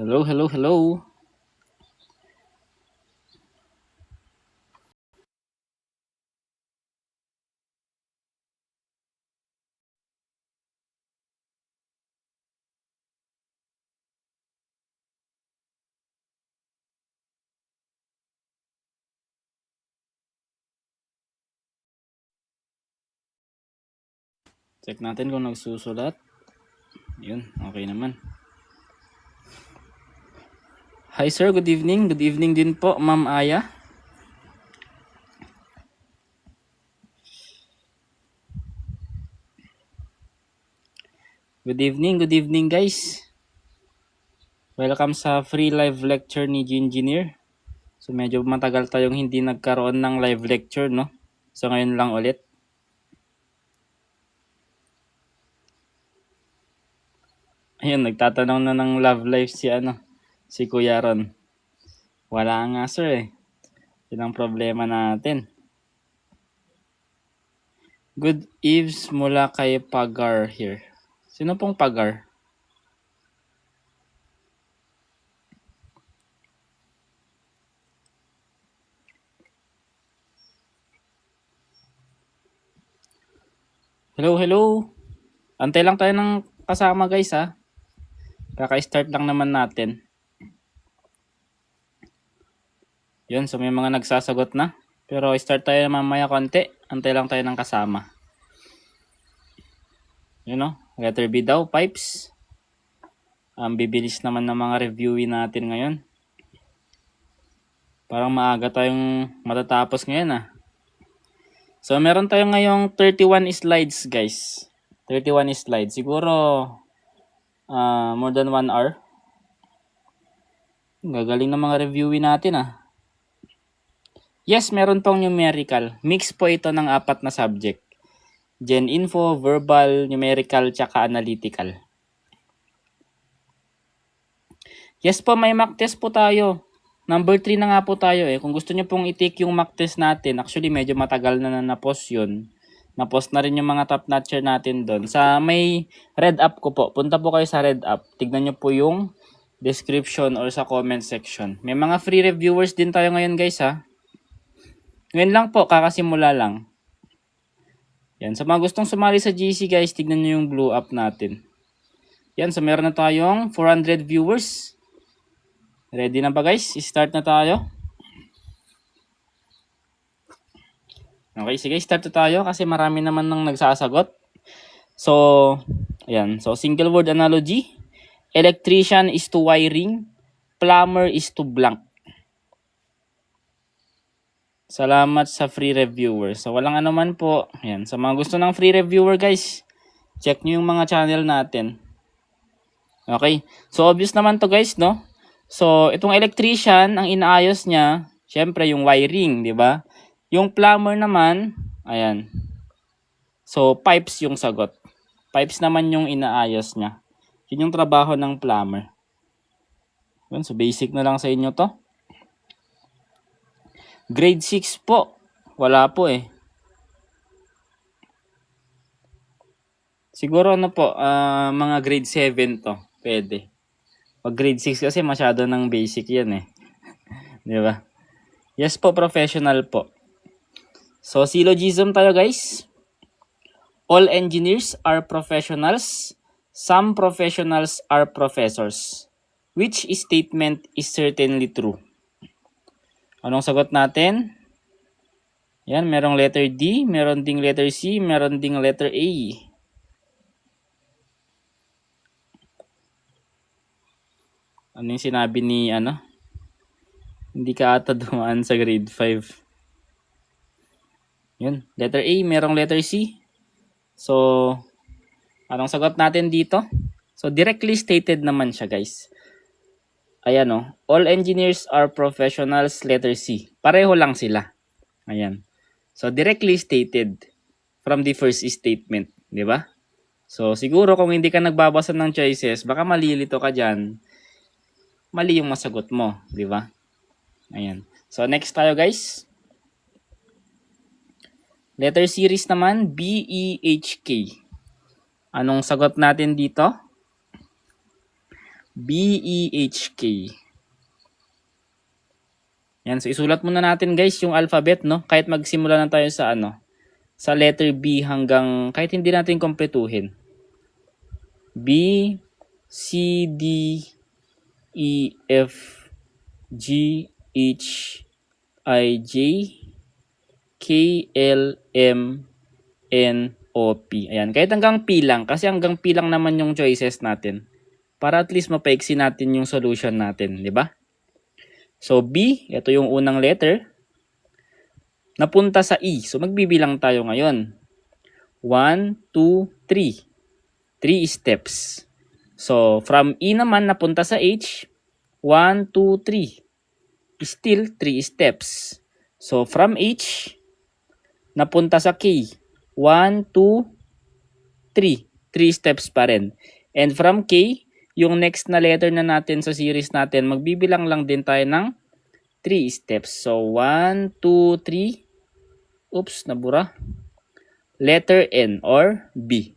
Hello, hello, hello. Check natin kung nagsusulat. Yun, okay naman. Hi sir, good evening. Good evening din po, Ma'am Aya. Good evening guys. Welcome sa free live lecture ni G-Engineer. So medyo matagal tayong hindi nagkaroon ng live lecture, no? So ngayon lang ulit. Ayun, nagtatanong na ng love life si Kuya Ron. Wala nga sir eh. Yun ang problema natin. Good eves mula kay Pagar here. Sino pong Pagar? Hello, hello. Antay lang tayo ng kasama guys ha. Kaka-start lang naman natin. Yun, so may mga nagsasagot na. Pero start tayo mamaya konti. Antay lang tayo ng kasama. Yun no, letter B daw, pipes. Bibilis naman ng mga reviewin natin ngayon. Parang maaga tayong matatapos ngayon ah. So meron tayo ngayong 31 slides guys. 31 slides. Siguro more than 1 hour. Gagaling ng mga reviewin natin ah. Yes, meron pong numerical. Mix po ito ng 4 na subject. Gen Info, Verbal, Numerical, tsaka Analytical. Yes po, may mock test po tayo. Number 3 na nga po tayo eh. Kung gusto nyo pong i-take yung mock test natin, actually medyo matagal na na-post yun. Na-post na rin yung mga top notcher natin doon. Sa may red app ko po. Punta po kayo sa red app. Tignan nyo po yung description or sa comment section. May mga free reviewers din tayo ngayon guys ha. Ngayon lang po, kakasimula lang. Yan, sa mga gustong sumali sa GC guys, tignan nyo yung blue app natin. Yan, so meron na tayong 400 viewers. Ready na ba guys? Start na tayo. Okay, sige, start na tayo kasi marami naman nang nagsasagot. So, ayan. So, single word analogy. Electrician is to wiring. Plumber is to blank. Salamat sa free reviewer. So, walang anuman po. Ayan. Sa mga gusto ng free reviewer guys, check nyo yung mga channel natin. Okay. So, obvious naman to guys, no? So, itong electrician, ang inaayos niya, syempre yung wiring, di ba? Yung plumber naman, ayan. So, pipes yung sagot. Pipes naman yung inaayos niya. Yun yung trabaho ng plumber. Yun, so, basic na lang sa inyo to. Grade 6 po. Wala po eh. Siguro ano po, mga grade 7 to. Pwede. Pag grade 6 kasi masyado ng basic yan eh. Di ba? Yes po, professional po. So, syllogism tayo guys. All engineers are professionals. Some professionals are professors. Which statement is certainly true? Anong sagot natin? Yan, merong letter D, meron ding letter C, meron ding letter A. Ano yung sinabi ni Hindi ka ata dumaan sa grade 5. Yun, letter A, merong letter C. So, anong sagot natin dito? So, directly stated naman siya, guys. Ayan, all engineers are professionals, letter C. Pareho lang sila. Ayan. So, directly stated from the first statement, di ba? So, siguro kung hindi ka nagbabasa ng choices, baka malilito ka dyan. Mali yung masagot mo, di ba? Ayan. So, next tayo, guys. Letter series naman, B, E, H, K. Anong sagot natin dito? B-E-H-K. Yan, so isulat muna natin guys yung alphabet, no? Kahit magsimula na tayo sa sa letter B hanggang kahit hindi natin kompletuhin. B, C, D, E, F, G, H, I, J, K, L, M, N, O, P. Ayan, kahit hanggang P lang, kasi hanggang P lang naman yung choices natin. Para at least mapaiksi natin yung solution natin, di ba? So, B, ito yung unang letter. Napunta sa E. So, magbibilang tayo ngayon. 1, 2, 3. 3 steps. So, from E naman, napunta sa H. 1, 2, 3. Still, 3 steps. So, from H, napunta sa K. 1, 2, 3. 3 steps pa rin. And from K, yung next na letter na natin sa series natin, magbibilang lang din tayo ng 3 steps. So, 1, 2, 3. Oops, nabura. Letter N or B.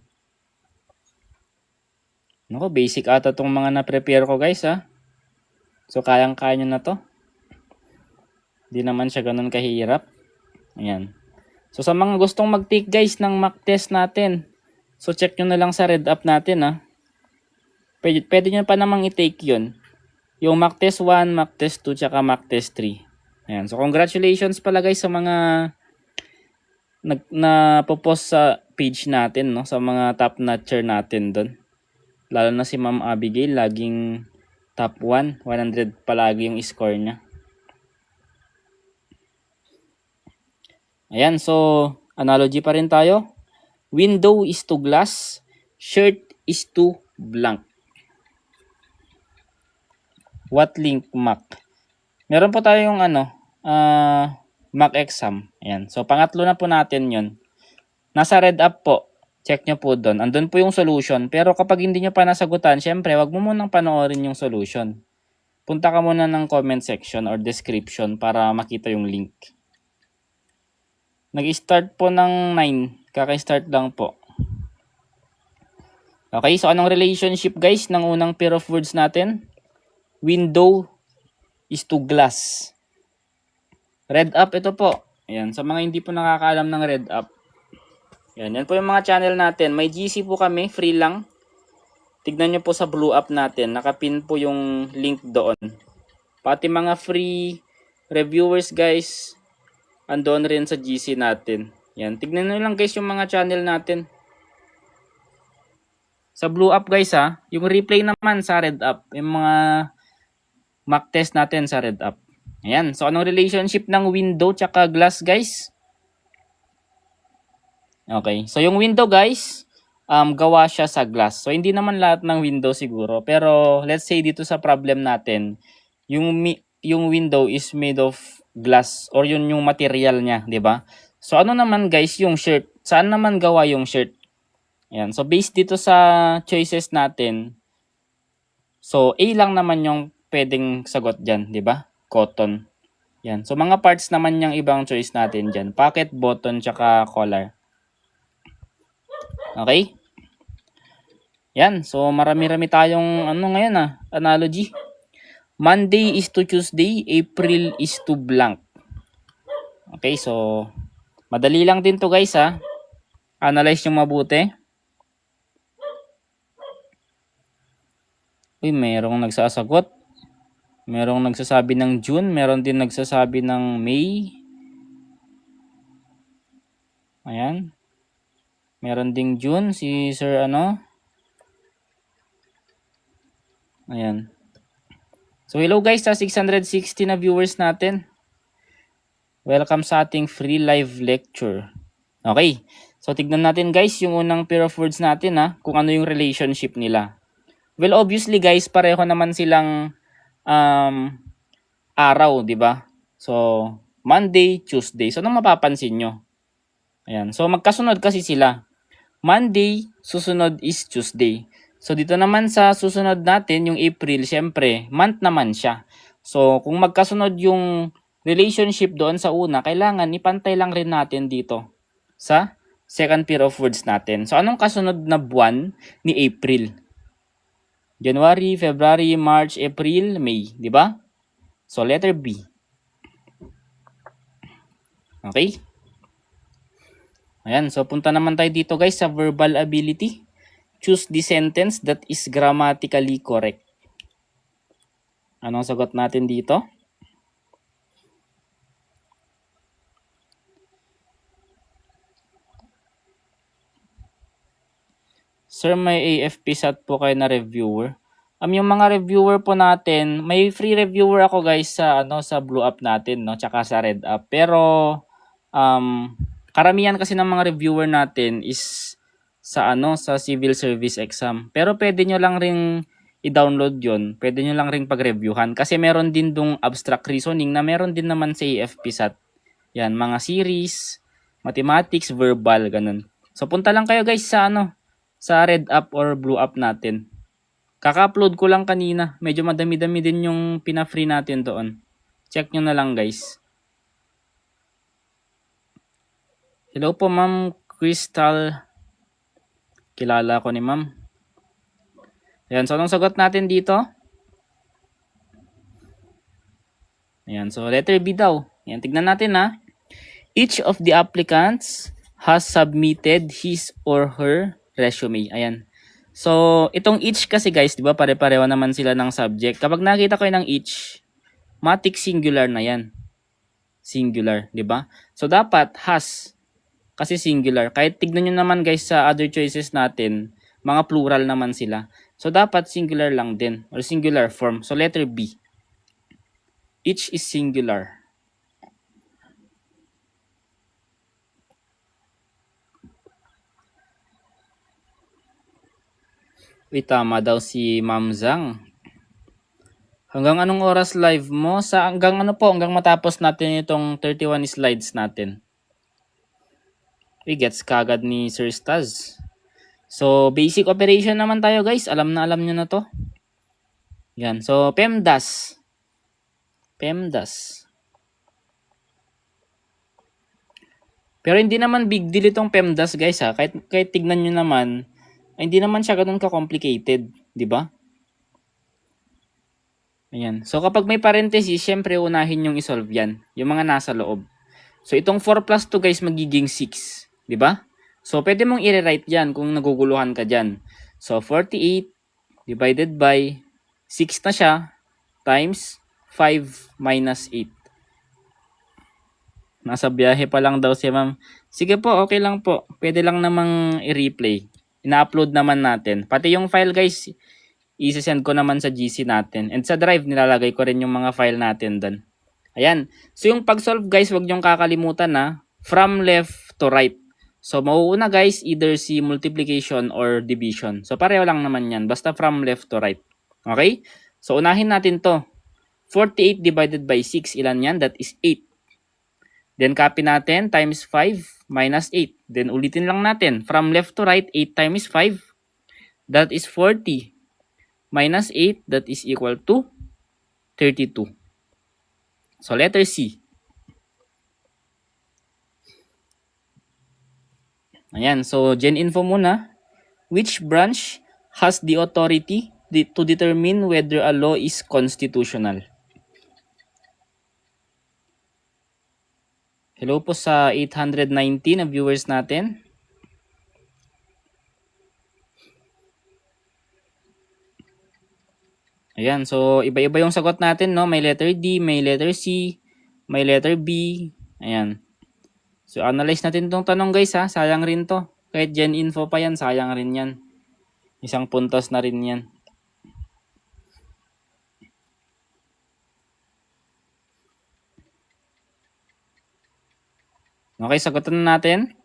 Naku, basic ata tong mga na-prepare ko guys ha. So, kayang-kaya nyo na to. Di naman siya ganun kahirap. Ayan. So, sa mga gustong mag-take guys ng mock test natin, so check nyo na lang sa Red App natin ha. Pwede nyo pa namang i-take yun. Yung mock test 1, mock test 2, tsaka mock test 3. Ayan. So, congratulations pala guys sa mga na-post sa page natin, no? Sa mga top notcher natin doon. Lalo na si Ma'am Abigail, laging top 1. 100 palagi yung score niya. Ayan, so analogy pa rin tayo. Window is to glass, shirt is to blank. What link mock? Meron po tayong mock exam. Ayan. So, pangatlo na po natin yun. Nasa Red App po. Check nyo po doon. Andun po yung solution. Pero kapag hindi nyo pa nasagutan, syempre, wag mo munang panoorin yung solution. Punta ka muna ng comment section or description para makita yung link. Nag-start po ng 9. Kaka-start lang po. Okay, so anong relationship guys ng unang pair of words natin? Window is to glass. Red App ito po. Ayan, sa mga hindi po nakakaalam ng Red App. Yan po yung mga channel natin. May GC po kami, free lang. Tignan nyo po sa Blue App natin. Nakapin po yung link doon. Pati mga free reviewers guys, andoon rin sa GC natin. Yan, tignan nyo lang guys yung mga channel natin. Sa Blue App guys ha, yung replay naman sa Red App. Yung mga mock test natin sa Red App. Ayan, so anong relationship ng window tsaka glass guys? Okay, so yung window guys, gawa siya sa glass. So hindi naman lahat ng window siguro, pero let's say dito sa problem natin, yung window is made of glass or yun yung material niya, 'di ba? So ano naman guys yung shirt? Saan naman gawa yung shirt? Ayan, so based dito sa choices natin, so A lang naman yung pwedeng sagot diyan, 'di ba? Cotton. Yan. So mga parts naman yung ibang choice natin diyan, pocket, button, tsaka collar. Okay? Yan. So, marami-rami tayong ngayon analogy. Monday is to Tuesday, April is to blank. Okay, so madali lang din to guys ha. Analyze nyo mabuti. Uy, mayroong nagsasagot. Merong nagsasabi ng June, meron din nagsasabi ng May. Ayan. Meron ding June, si Sir Ayan. So, hello guys sa 660 na viewers natin. Welcome sa ating free live lecture. Okay. So, tignan natin guys yung unang pair of words natin kung ano yung relationship nila. Well, obviously guys, pareho naman silang araw, di ba? So, Monday, Tuesday. So, anong mapapansin nyo? Ayan. So, magkasunod kasi sila. Monday, susunod is Tuesday. So, dito naman sa susunod natin, yung April, syempre, month naman siya. So, kung magkasunod yung relationship doon sa una, kailangan ipantay lang rin natin dito sa second pair of words natin. So, anong kasunod na buwan ni April? January, February, March, April, May, di ba? So letter B. Okay? Ayan, so punta naman tayo dito guys sa verbal ability. Choose the sentence that is grammatically correct. Anong sagot natin dito? Sir, may AFP SAT po kayo na reviewer. Yung mga reviewer po natin, may free reviewer ako guys sa sa Blue App natin, no, tsaka sa Red App. Pero karamihan kasi ng mga reviewer natin is sa sa civil service exam. Pero pwede nyo lang ring i-download 'yon. Pwede nyo lang ring pag-reviewhan kasi meron din dong abstract reasoning na meron din naman sa AFP SAT. Yan, mga series, mathematics, verbal, ganun. So punta lang kayo guys sa sa Red App or Blue App natin. Kaka-upload ko lang kanina. Medyo madami-dami din yung pina-free natin doon. Check nyo na lang guys. Hello po Ma'am Crystal. Kilala ko ni Ma'am. Ayan, so anong sagot natin dito? Ayan, so letter B daw. Ayan, tignan natin ha. Each of the applicants has submitted his or her resume. Ayan. So, itong each kasi guys, di ba, pare-pareho naman sila ng subject. Kapag nakita ko ng each, matic singular na yan. Singular, di ba? So, dapat has, kasi singular. Kahit tignan nyo naman guys sa other choices natin, mga plural naman sila. So, dapat singular lang din, or singular form. So, letter B. Each is singular. Wait, tama daw si Ma'am Zhang. Hanggang anong oras live mo? Hanggang hanggang matapos natin itong 31 slides natin. Gets kagad ni Sir Staz. So, basic operation naman tayo guys. Alam nyo na to. Yan. So, PEMDAS. PEMDAS. Pero hindi naman big deal itong PEMDAS guys ha. Kahit tignan nyo naman, hindi naman siya ganun ka-complicated, di ba? Ayan. So kapag may parenthesis, syempre unahin yung isolve yan, yung mga nasa loob. So itong 4 plus 2 guys magiging 6, di ba? So pwede mong i-rewrite yan kung naguguluhan ka dyan. So 48 divided by 6 na siya times 5 minus 8. Nasa biyahe pa lang daw si Ma'am. Sige po, okay lang po. Pwede lang namang i-replay. Ina-upload naman natin. Pati yung file guys, i-send ko naman sa GC natin. And sa Drive, nilalagay ko rin yung mga file natin doon. Ayan. So yung pag-solve guys, huwag niyong kakalimutan na from left to right. So mauuna guys, either si multiplication or division. So pareho lang naman yan. Basta from left to right. Okay? So unahin natin to. 48 divided by 6, ilan yan? That is 8. Then copy natin times 5 minus 8. Then ulitin lang natin. From left to right, 8 times 5. That is 40. Minus 8, that is equal to 32. So letter C. Ayan, so gen info muna. Which branch has the authority to determine whether a law is constitutional? Hello po sa 819 na viewers natin. Ayan, so iba-iba yung sagot natin, no? May letter D, may letter C, may letter B. Ayan. So analyze natin tong tanong guys ha. Sayang rin to. Kahit gen info pa yan, sayang rin yan. Isang puntos na rin yan. Okay, sagutan na natin.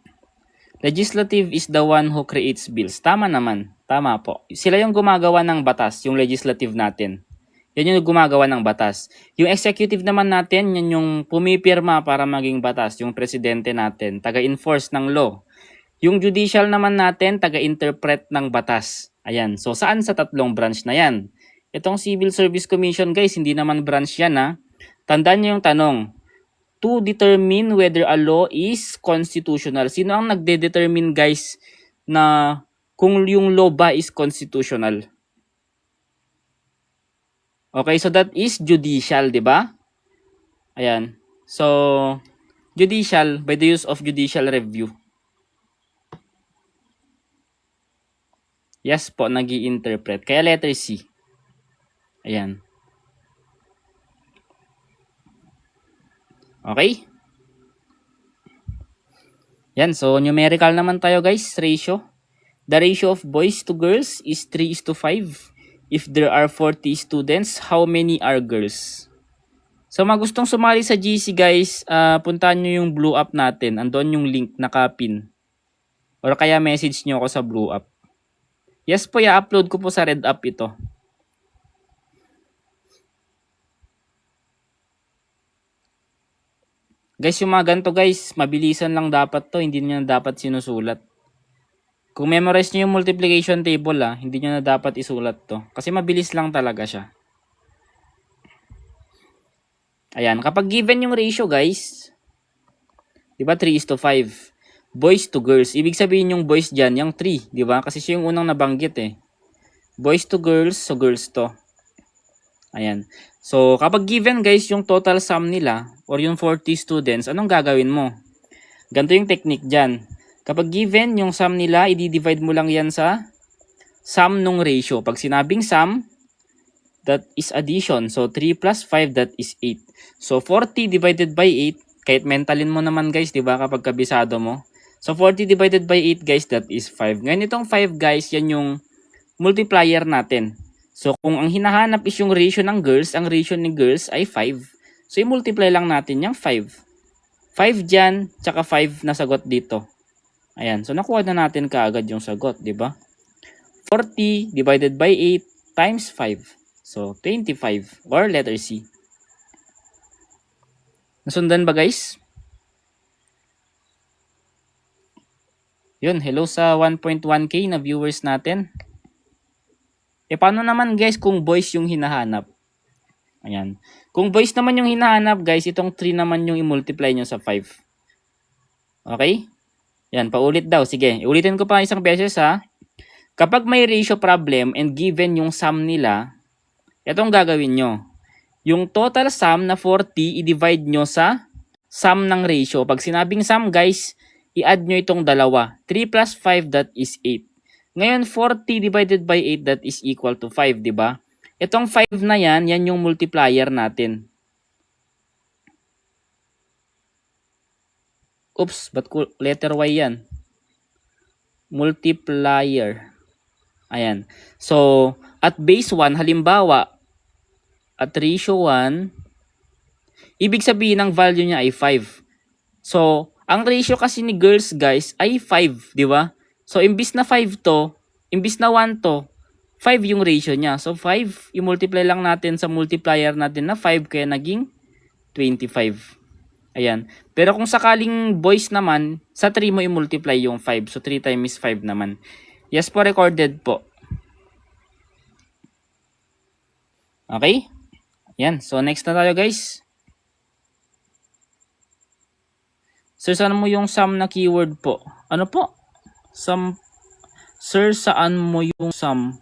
Legislative is the one who creates bills. Tama naman. Tama po. Sila yung gumagawa ng batas, yung legislative natin. Yan yung gumagawa ng batas. Yung executive naman natin, yan yung pumipirma para maging batas. Yung presidente natin, taga-enforce ng law. Yung judicial naman natin, taga-interpret ng batas. Ayan. So, saan sa tatlong branch na yan? Itong Civil Service Commission, guys, hindi naman branch yan ha. Tandaan nyo yung tanong. To determine whether a law is constitutional. Sino ang nagde-determine guys na kung yung law ba is constitutional? Okay, so that is judicial, di ba? Ayan. So, judicial, by the use of judicial review. Yes po, nag-i-interpret. Kaya letter C. Ayan. Okay? Yan, so numerical naman tayo guys, ratio. The ratio of boys to girls is 3:5. If there are 40 students, how many are girls? So mga gustong sumali sa GC guys, puntahan nyo yung blue app natin. Andun yung link nakapin. Or kaya message nyo ako sa blue app. Yes po, i-upload ko po sa red app ito. Guys, yung mga ganito guys, mabilisan lang dapat to. Hindi nyo na dapat sinusulat. Kung memorize nyo yung multiplication table hindi nyo na dapat isulat to. Kasi mabilis lang talaga siya. Ayan, kapag given yung ratio guys, diba 3:5. Boys to girls. Ibig sabihin yung boys dyan, yung 3, diba? Kasi siya yung unang nabanggit Boys to girls, so girls to. Ayan. So, kapag given guys yung total sum nila, or yung 40 students, anong gagawin mo? Ganito yung technique dyan. Kapag given yung sum nila, i-divide mo lang yan sa sum nung ratio. Pag sinabing sum, that is addition. So, 3 plus 5, that is 8. So, 40 divided by 8, kahit mentalin mo naman guys, diba, kapag kabisado mo. So, 40 divided by 8 guys, that is 5. Ngayon, itong 5 guys, yan yung multiplier natin. So, kung ang hinahanap is yung ratio ng girls, ang ratio ng girls ay 5. So, i-multiply lang natin yung 5. 5 dyan, tsaka 5 na sagot dito. Ayan. So, nakuha na natin kaagad yung sagot, diba? 40 divided by 8 times 5. So, 25 or letter C. Nasundan ba guys? Yun, hello sa 1.1k na viewers natin. Paano naman guys kung boys yung hinahanap? Ayan. Kung boys naman yung hinahanap guys, itong 3 naman yung i-multiply nyo sa 5. Okay? Yan, paulit daw. Sige, ulitin ko pa isang beses Kapag may ratio problem and given yung sum nila, itong gagawin nyo. Yung total sum na 40, i-divide nyo sa sum ng ratio. Pag sinabing sum guys, i-add nyo itong dalawa. 3 plus 5, that is 8. Ngayon, 40 divided by 8, that is equal to 5, di ba? Itong 5 na yan yung multiplier natin. Oops, ba't letter Y yan? Multiplier. Ayan. So, at base 1, halimbawa, at ratio 1, ibig sabihin ng value niya ay 5. So, ang ratio kasi ni girls guys ay 5, di ba? So, imbis na 5 to, imbis na 1 to, 5 yung ratio niya. So, 5, i-multiply lang natin sa multiplier natin na 5, kaya naging 25. Ayan. Pero kung sakaling boys naman, sa 3 mo i-multiply yung 5. So, 3 times 5 naman. Yes po, recorded po. Okay? Yan. So, next na tayo guys. Sir, saan mo yung sum na keyword po? Ano po? Sum. Sir, saan mo yung sum?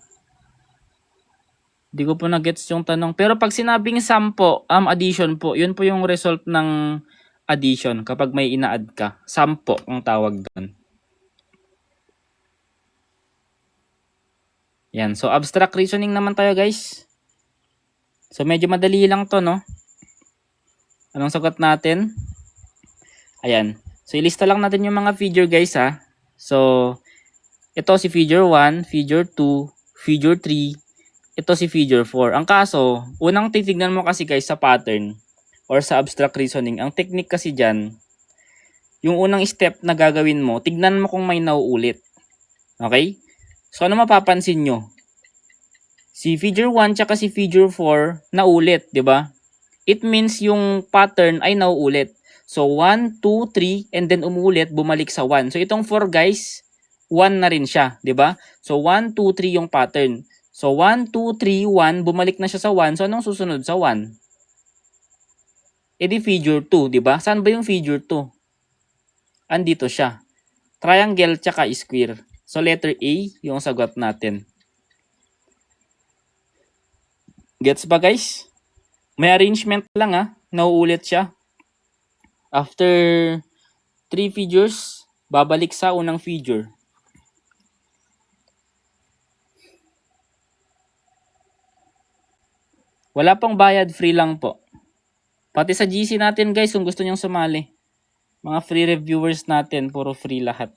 Hindi ko po na-gets yung tanong. Pero pag sinabing sum po, addition po, yun po yung result ng addition kapag may ina-add ka. Sum po ang tawag doon. Yan. So, abstract reasoning naman tayo guys. So, medyo madali lang to, no? Anong sagot natin? Ayan. So, ilista lang natin yung mga figure guys, So, ito si figure 1, figure 2, figure 3. Ito si figure 4. Ang kaso, unang titignan mo kasi guys sa pattern or sa abstract reasoning, ang technique kasi dyan, yung unang step na gagawin mo, tignan mo kung may nauulit. Okay? So, ano mapapansin nyo? Si figure 1 tsaka si figure 4 naulit, di ba? It means yung pattern ay nauulit. So, 1, 2, 3, and then umulit, bumalik sa 1. So, itong 4 guys, 1 na rin siya, di ba? So, 1, 2, 3 yung pattern. So, 1, 2, 3, 1, bumalik na siya sa 1. So, anong susunod sa 1? Di figure 2, di ba? Saan ba yung figure 2? Andito siya. Triangle tsaka square. So, letter A yung sagot natin. Gets ba guys? May arrangement lang nauulit siya. After 3 figures, babalik sa unang figure. Wala pang bayad, free lang po. Pati sa GC natin guys, kung gusto nyong sumali. Mga free reviewers natin, puro free lahat.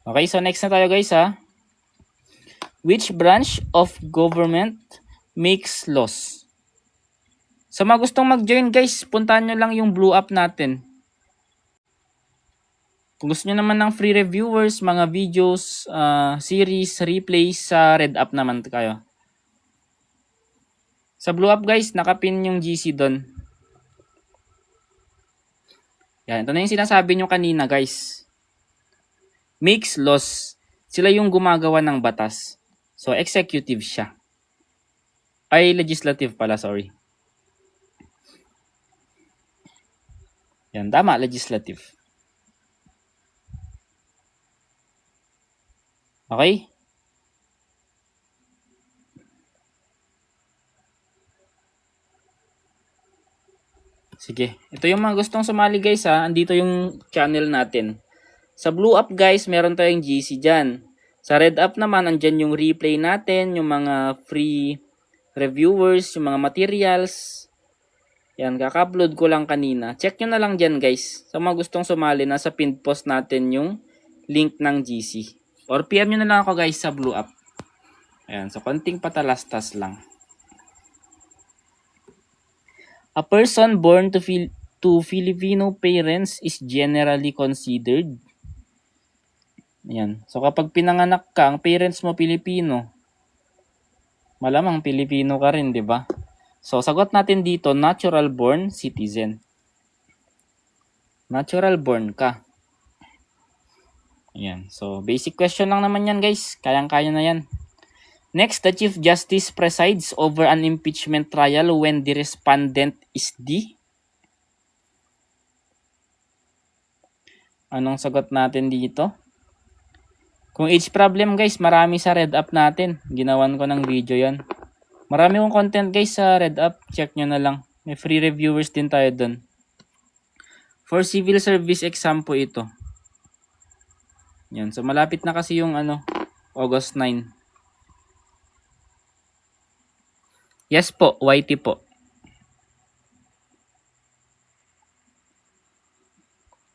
Okay, so next na tayo guys Which branch of government makes laws? Sa mga gustong mag-join guys, puntahan nyo lang yung blue app natin. Kung gusto nyo naman ng free reviewers, mga videos, series, replays, sa red app naman kayo. Sa blue app guys, nakapin yung GC doon. Yan, ito na yung sinasabi nyo kanina guys. Makes laws. Sila yung gumagawa ng batas. So, executive siya. Ay, legislative pala, sorry. Yan, tama, legislative. Okay? Sige, ito yung mga gustong sumali guys andito yung channel natin. Sa blue app guys, meron tayong GC dyan. Sa red app naman, andyan yung replay natin, yung mga free reviewers, yung mga materials. Yan, kaka-upload ko lang kanina. Check nyo na lang dyan guys. Sa mga gustong sumali, nasa pinned post natin yung link ng GC. Or PM nyo na lang ako guys sa blue app. Ayan, so konting patalastas lang. A person born to Filipino parents is generally considered. Ayan. So kapag pinanganak ka, ang parents mo Pilipino, malamang Pilipino ka rin, 'di ba? So sagot natin dito, natural born citizen. Natural born ka. Ayan. So basic question lang naman 'yan, guys. Kayang-kaya na 'yan. Next, the Chief Justice presides over an impeachment trial when the respondent is D. Anong sagot natin dito? Kung age problem guys, marami sa red app natin. Ginawan ko ng video yan. Marami kong content guys sa red app. Check nyo na lang. May free reviewers din tayo dun. For civil service exam po ito. Yan. So malapit na kasi yung August 9. Yes po, YT po.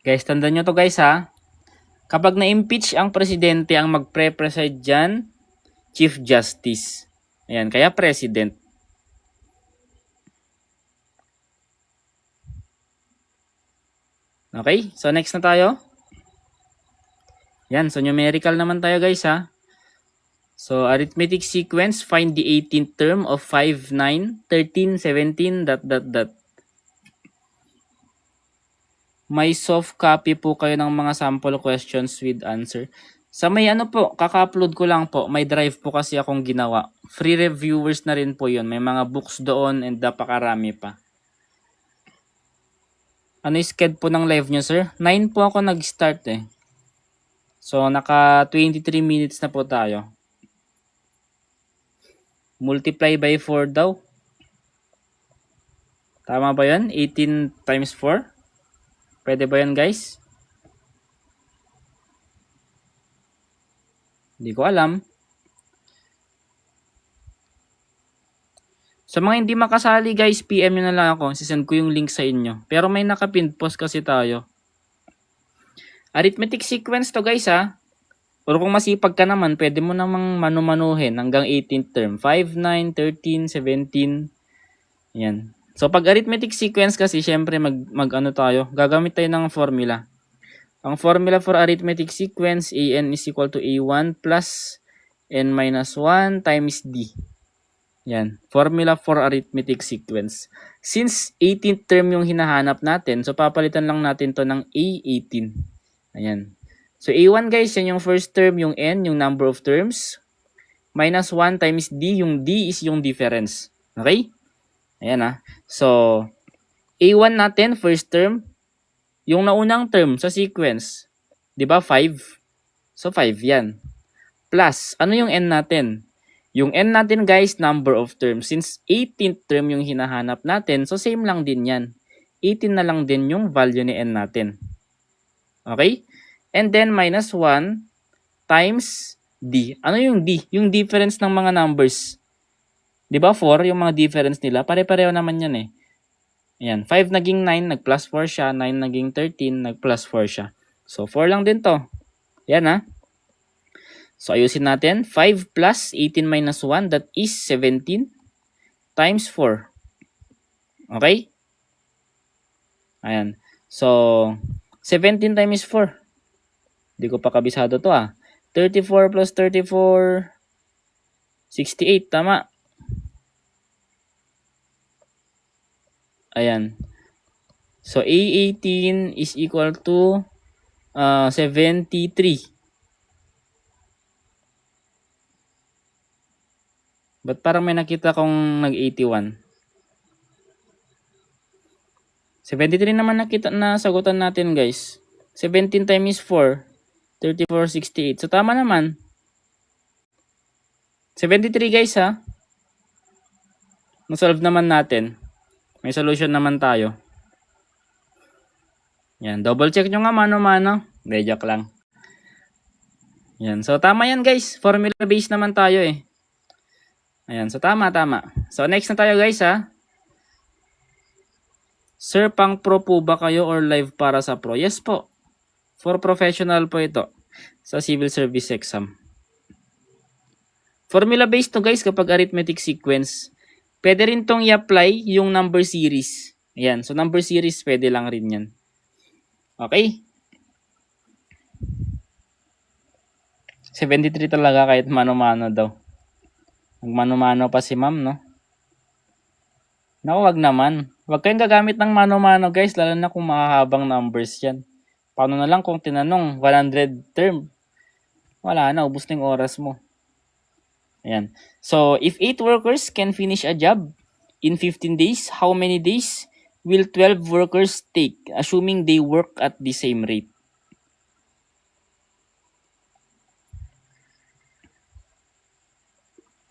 Guys, tandaan nyo to guys Kapag na-impeach ang presidente, ang magpre-preside dyan, Chief Justice. Ayan, kaya President. Okay, so next na tayo. Yan, so numerical naman tayo guys So, arithmetic sequence, find the 18th term of 5, 9, 13, 17, ... May soft copy po kayo ng mga sample questions with answer. Sa may kaka-upload ko lang po. May drive po kasi akong ginawa. Free reviewers na rin po yun. May mga books doon and napakarami pa. Ano yung schedule po ng live nyo, sir? 9 po ako nag-start So, naka 23 minutes na po tayo. Multiply by 4 daw. Tama ba yan? 18 times 4? Pwede ba yan guys? Hindi ko alam. Sa mga hindi makasali guys, PM nyo na lang ako. Sisend ko yung link sa inyo. Pero may naka-pinned post kasi tayo. Arithmetic sequence to guys Pero kung masipag ka naman, pwede mo namang manu-manuhin hanggang 18th term. 5, 9, 13, 17. Yan. So pag arithmetic sequence kasi, syempre tayo. Gagamit tayo ng formula. Ang formula for arithmetic sequence, an is equal to a1 plus n minus 1 times d. Yan. Formula for arithmetic sequence. Since 18th term yung hinahanap natin, so papalitan lang natin to ng a18. Ayan. So a1 guys, yan yung first term, yung n, yung number of terms. Minus 1 times d, yung d is yung difference. Okay? Ayan So, a1 natin, first term. Yung naunang term sa sequence, di ba 5? So 5 yan. plus, ano yung n natin? Yung n natin guys, number of terms. Since 18th term yung hinahanap natin, so same lang din yan. 18 na lang din yung value ni n natin. Okay? And then minus 1 times d. Ano yung d? Yung difference ng mga numbers. Di ba 4, yung mga difference nila, pare-pareho naman yan eh. Ayan, 5 naging 9, nag-plus 4 siya. 9 naging 13, nag-plus 4 siya. So, 4 lang din to. Ayan ha. So, ayusin natin. 5 plus 18 minus 1, that is 17 times 4. Okay? Ayan. So, 17 times 4. Hindi ko pa kabisado to ah. 34 plus 34, 68. Tama. Ayan. So, A18 is equal to 73. Ba't parang may nakita kong nag-81? 73 naman nakita na sagutan natin guys. 17 times 4, 34, 68. So, tama naman. 73 guys ha. Nasolve naman natin. May solution naman tayo. Yan, double check nyo nga mano-mano. Hindi, joke lang. Yan, so tama yan guys. Formula based naman tayo eh. Ayan, so tama. So next na tayo guys ha. Sir, pang pro po ba kayo or live para sa pro? Yes po. For professional po ito. Sa civil service exam. Formula based to guys kapag arithmetic sequence. Pwede rin tong i-apply yung number series. Ayan, so number series pwede lang rin yan. Okay? 73 talaga kahit mano-mano daw. Nagmano-mano pa si ma'am, no? Naku, wag naman. Wag kayong gagamit ng mano-mano guys, lalo na kung makahabang numbers yan. Paano na lang kung tinanong 100 term? Wala na, ubos na yung oras mo. Ayan. So, if 8 workers can finish a job in 15 days, how many days will 12 workers take, assuming they work at the same rate?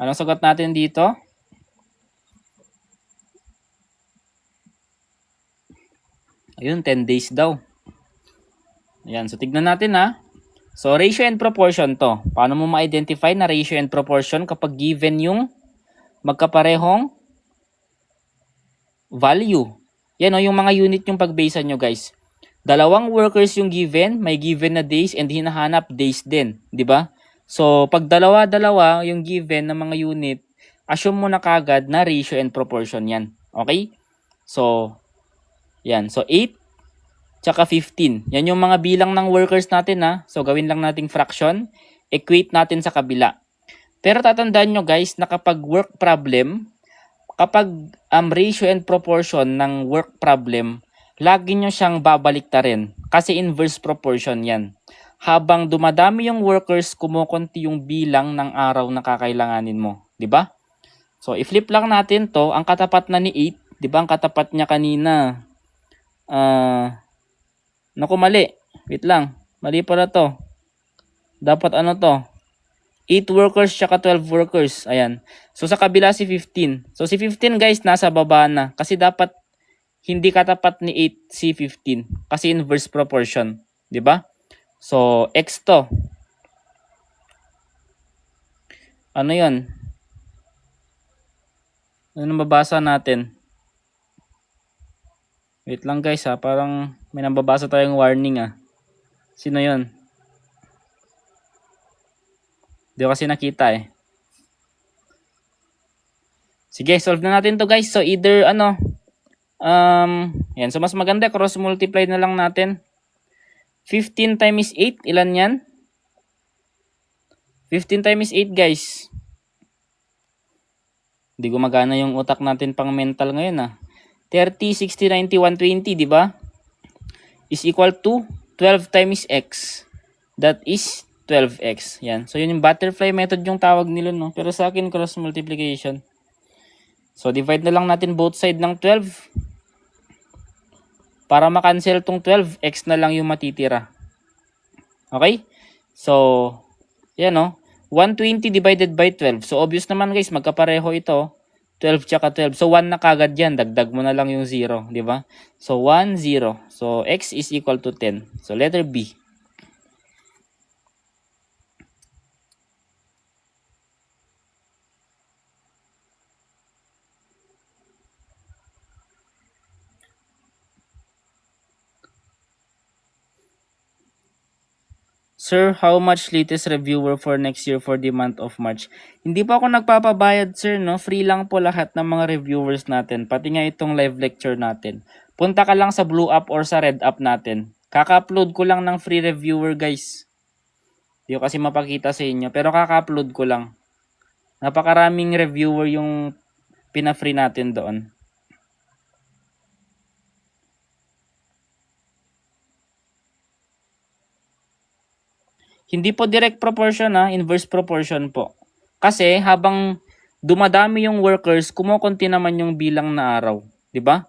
Anong sagot natin dito? Ayun, 10 days daw. Ayan, so tignan natin ha. So, ratio and proportion to. Paano mo ma-identify na ratio and proportion kapag given yung magkaparehong value? Yan o, yung mga unit yung pag-basean nyo guys. Dalawang workers yung given, may given na days and hinahanap days din. Di ba? So, pag dalawa-dalawa yung given ng mga unit, assume mo na kagad na ratio and proportion yan. Okay? So, yan. So, 8 tsaka 15. Yan yung mga bilang ng workers natin ha. So, gawin lang nating fraction. Equate natin sa kabila. Pero tatandaan nyo guys na kapag work problem, kapag ratio and proportion ng work problem, lagi nyo siyang babaliktarin. Kasi inverse proportion yan. Habang dumadami yung workers, kumukunti yung bilang ng araw na kakailanganin mo. Diba? So, i-flip lang natin to. Ang katapat na ni 8, diba? Ang katapat niya kanina, naku, mali. Wait lang. Mali pala to. Dapat ano to? 8 workers tsaka 12 workers. Ayan. So, sa kabila si 15. So, si 15 guys, nasa baba na. Kasi dapat hindi katapat ni 8 si 15. Kasi inverse proportion. Diba? So, x to. Ano yun? Ano mababasa natin? Wait lang guys ha. Parang may nababasa tayong warning ah. Sino yun? Hindi ko kasi nakita eh. Sige, solve na natin to guys. So either yan. So mas maganda, cross multiply na lang natin. 15 times 8, ilan yan? 15 times 8 guys. Hindi gumagana yung utak natin pang mental ngayon ah. 30, 60, 90, 120, di ba? Is equal to 12 times x. That is 12x. Yan. So, yun yung butterfly method yung tawag nila, no? Pero sa akin, cross multiplication. So, divide na lang natin both side ng 12. Para makancel tong 12, x na lang yung matitira. Okay? So, yan, no? 120 divided by 12. So, obvious naman guys, magkapareho ito. 12 tsaka 12. So, 1 na kagad yan. Dagdag mo na lang yung 0. Di ba? So, 1, 0. So, x is equal to 10. So, letter B. Sir, how much latest reviewer for next year for the month of March? Hindi pa ako nagpapabayad, sir, no? Free lang po lahat ng mga reviewers natin, pati nga itong live lecture natin. Punta ka lang sa Blue App or sa Red App natin. Kaka-upload ko lang ng free reviewer, guys. Hindi ko kasi mapakita sa inyo, pero kaka-upload ko lang. Napakaraming reviewer yung pina-free natin doon. Hindi po direct proportion inverse proportion po. Kasi habang dumadami yung workers, kumukunti naman yung bilang na araw, 'di ba?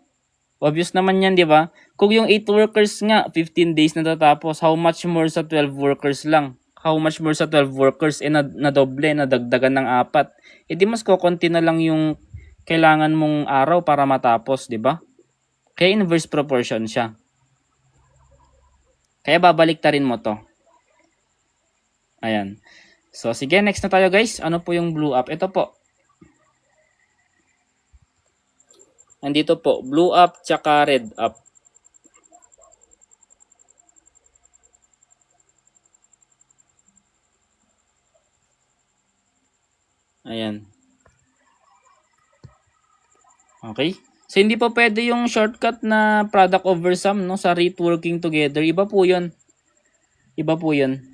Obvious naman 'yan, 'di ba? Kung yung 8 workers nga 15 days na tatapos, how much more sa 12 workers lang? How much more sa 12 workers na doble, na dagdagan ng 4? Eh di mas kukunti na lang yung kailangan mong araw para matapos, 'di ba? Kaya inverse proportion siya. Kaya babaliktarin mo 'to. Ayan. So, sige, next na tayo guys. Ano po yung Blue App? Ito po. Andito po, Blue App tsaka Red App. Ayan. Okay. So, hindi po pwede yung shortcut na product over sum, no? Sa rate working together. Iba po yun. Iba po yun.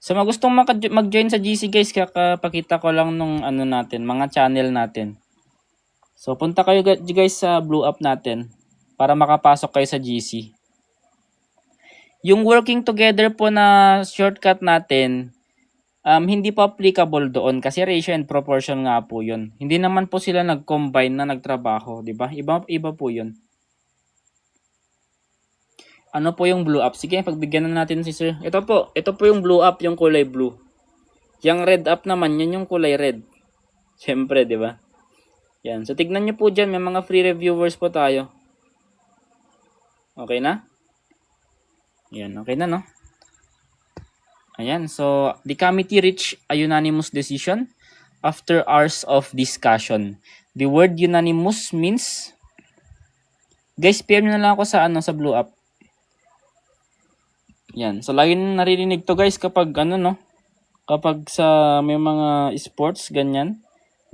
So, magustong mag-join sa GC guys, kakapakita ko lang nung ano natin, mga channel natin. So, punta kayo guys sa Blue App natin para makapasok kayo sa GC. Yung working together po na shortcut natin, hindi po applicable doon kasi ratio and proportion nga po yun. Hindi naman po sila nag-combine na nagtrabaho, di ba? Iba po yun. Ano po yung Blue App? Sige, pagbigyan na natin si sir. Ito po yung Blue App, yung kulay blue. Yung Red App naman, yan yung kulay red. Siyempre, di ba? Yan. So, tignan nyo po dyan, may mga free reviewers po tayo. Okay na? Yan, okay na, no? Ayan, so, the committee reached a unanimous decision after hours of discussion. The word unanimous means, guys, PM na lang ako sa Blue App. Yan. So, lagi naririnig to guys kapag kapag sa may mga sports, ganyan.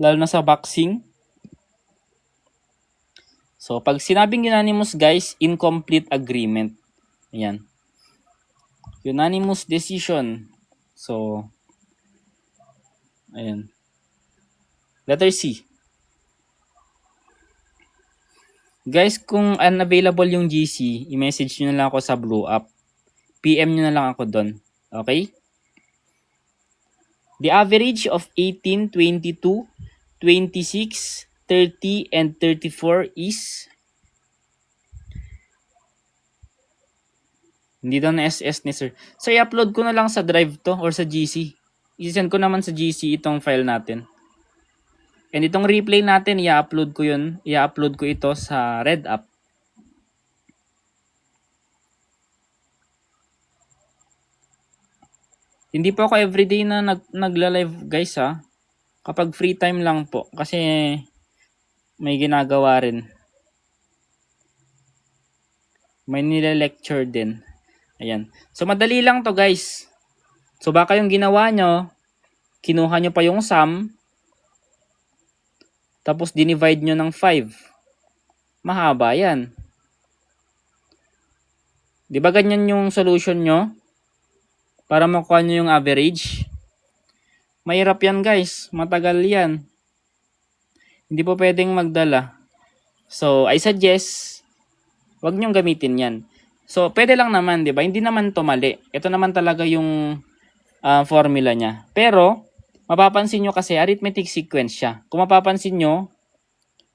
Lalo na sa boxing. So, pag sinabing unanimous guys, incomplete agreement. Yan. Unanimous decision. So, ayan. Letter C. Guys, kung unavailable yung GC, i-message nyo na lang ako sa Blue App. PM nyo na lang ako doon. Okay? The average of 18, 22, 26, 30, and 34 is... Hindi daw na SS ni sir. So, i-upload ko na lang sa Drive to or sa GC. I-send ko naman sa GC itong file natin. And itong replay natin, i-upload ko yun. I-upload ko ito sa Red App. Hindi po ako everyday na nagla-live guys Kapag free time lang po. Kasi may ginagawa rin. May nile-lecture din. Ayan. So, madali lang to guys. So, baka yung ginawa nyo, kinuha nyo pa yung sum, tapos dinivide nyo ng 5. Mahaba yan. Di ba ganyan yung solution nyo? Para makuha nyo yung average. Mahirap yan guys. Matagal yan. Hindi po pwedeng magdala. So, I suggest, wag nyong gamitin yan. So, pwede lang naman, di ba? Hindi naman to mali. Ito naman talaga yung formula niya. Pero, mapapansin nyo kasi arithmetic sequence siya. Kung mapapansin nyo,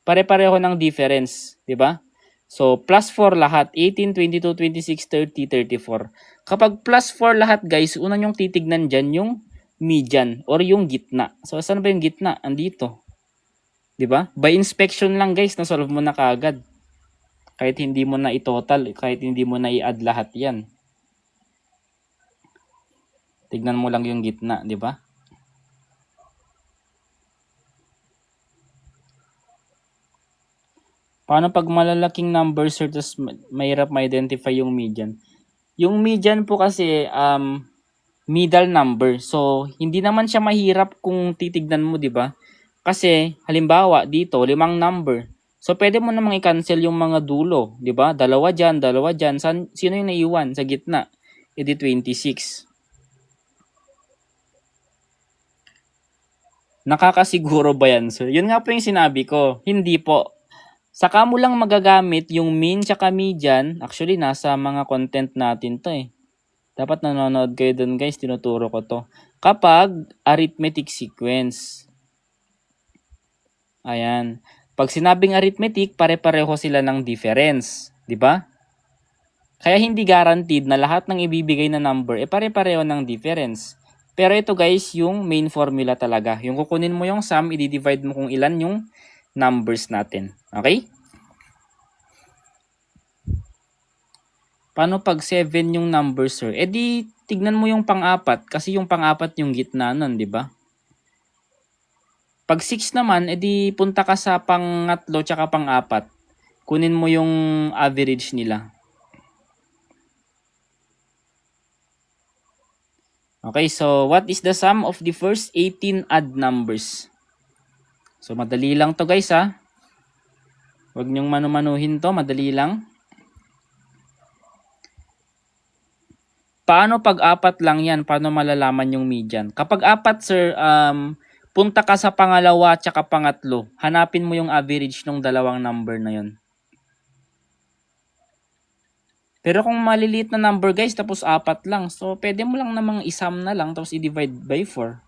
pare-pareho ng difference, di ba? So, plus 4 lahat. 18, 22, 26, 30, 34. Kapag plus 4 lahat guys, una nyong titignan dyan yung median or yung gitna. So, saan ba yung gitna? Andito. 'Di ba? By inspection lang guys, na-solve mo na kaagad. Kahit hindi mo na i-total, kahit hindi mo na i-add lahat yan. Tignan mo lang yung gitna, 'di ba? Paano pag malalaking number sir, tapos mahirap ma-identify yung median? Yung median po kasi middle number. So, hindi naman siya mahirap kung titignan mo, 'di ba? Kasi halimbawa dito, 5 number. So, pwede mo namang i-cancel yung mga dulo, 'di ba? Dalawa diyan, dalawa diyan. Sino yung naiwan sa gitna? Edi 26. Nakakasiguro ba yan, sir? Yun nga po yung sinabi ko. Hindi po. Saka mo lang magagamit yung mean tsaka median. Actually, nasa mga content natin to eh. Dapat nanonood kayo dun guys, tinuturo ko to. Kapag arithmetic sequence. Ayan. Pag sinabing arithmetic, pare-pareho sila ng difference. 'Di ba? Kaya hindi guaranteed na lahat ng ibibigay na number pare-pareho ng difference. Pero ito guys, yung main formula talaga. Yung kukunin mo yung sum, i-divide mo kung ilan yung numbers natin. Okay? Paano pag 7 yung number, sir? Di tignan mo yung pang-apat kasi yung pang-apat yung gitna nun, di ba? Pag 6 naman, di punta ka sa pang-3 tsaka pang-4. Kunin mo yung average nila. Okay, so what is the sum of the first 18 odd numbers? So madali lang to guys ha. Huwag niyong manumanuhin to, madali lang. Paano pag 4 lang yan? Paano malalaman yung median? Kapag 4 sir, punta ka sa pangalawa at saka pangatlo. Hanapin mo yung average ng dalawang number na yun. Pero kung maliliit na number guys, tapos 4 lang. So, pwede mo lang namang isum na lang, tapos i-divide by 4.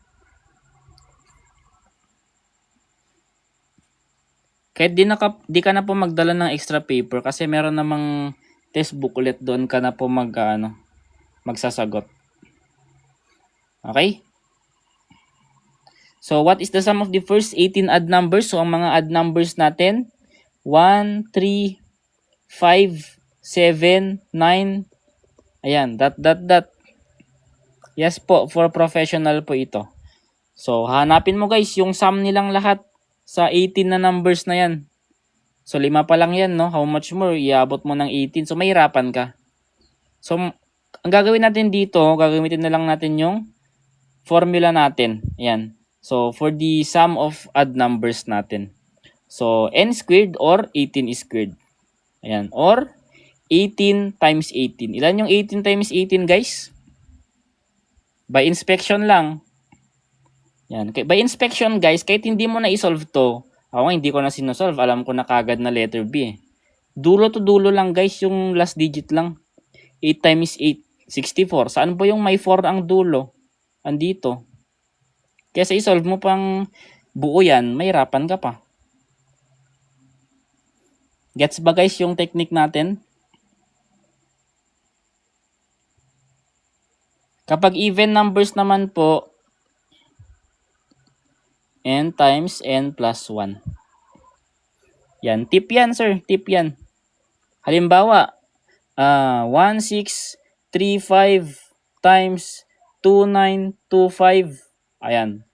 Kahit di ka na po magdala ng extra paper kasi meron namang test booklet doon ka na po magsasagot. Okay? So, what is the sum of the first 18 odd numbers? So, ang mga odd numbers natin, 1, 3, 5, 7, 9, ayan, dot. Yes po, for professional po ito. So, hanapin mo guys yung sum nilang lahat sa 18 na numbers na yan. So, 5 pa lang yan, no? How much more? Iabot mo ng 18. So, mahirapan ka. So, ang gagawin natin dito, gagamitin na lang natin yung formula natin. Ayan. So, for the sum of odd numbers natin. So, n squared or 18 squared. Ayan. Or 18 times 18. Ilan yung 18 times 18 guys? By inspection lang. Yan. By inspection guys, kahit hindi mo na isolve to, ako hindi ko na sinosolve, alam ko na kagad na letter B eh. Dulo to dulo lang guys, yung last digit lang. 8 times 8, 64. Saan po yung may 4 ang dulo? Andito. Kaya isolve mo pang buo yan, mahirapan ka pa. Gets ba guys yung technique natin? Kapag even numbers naman po, n times n plus 1. Yan, tip yan sir, tip yan. Halimbawa, 1, 6, 3, 5 times 2, 9, 2, 5. Ayan,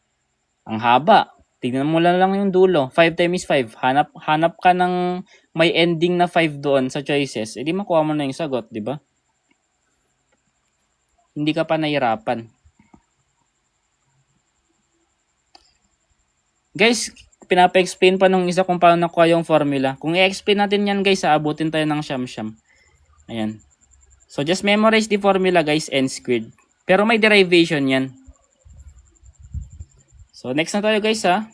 ang haba. Tignan mo lang yung dulo. 5 times 5. Hanap ka ng may ending na 5 doon sa choices. Di makuha mo na yung sagot, di ba? Hindi ka pa nahirapan. Guys, pinapa-explain pa nung isa kung paano nakuha yung formula. Kung i-explain natin yan guys, aabutin tayo ng siyam-siyam. Ayan. So, just memorize the formula guys, n squared. Pero may derivation yan. So, next na tayo guys ha.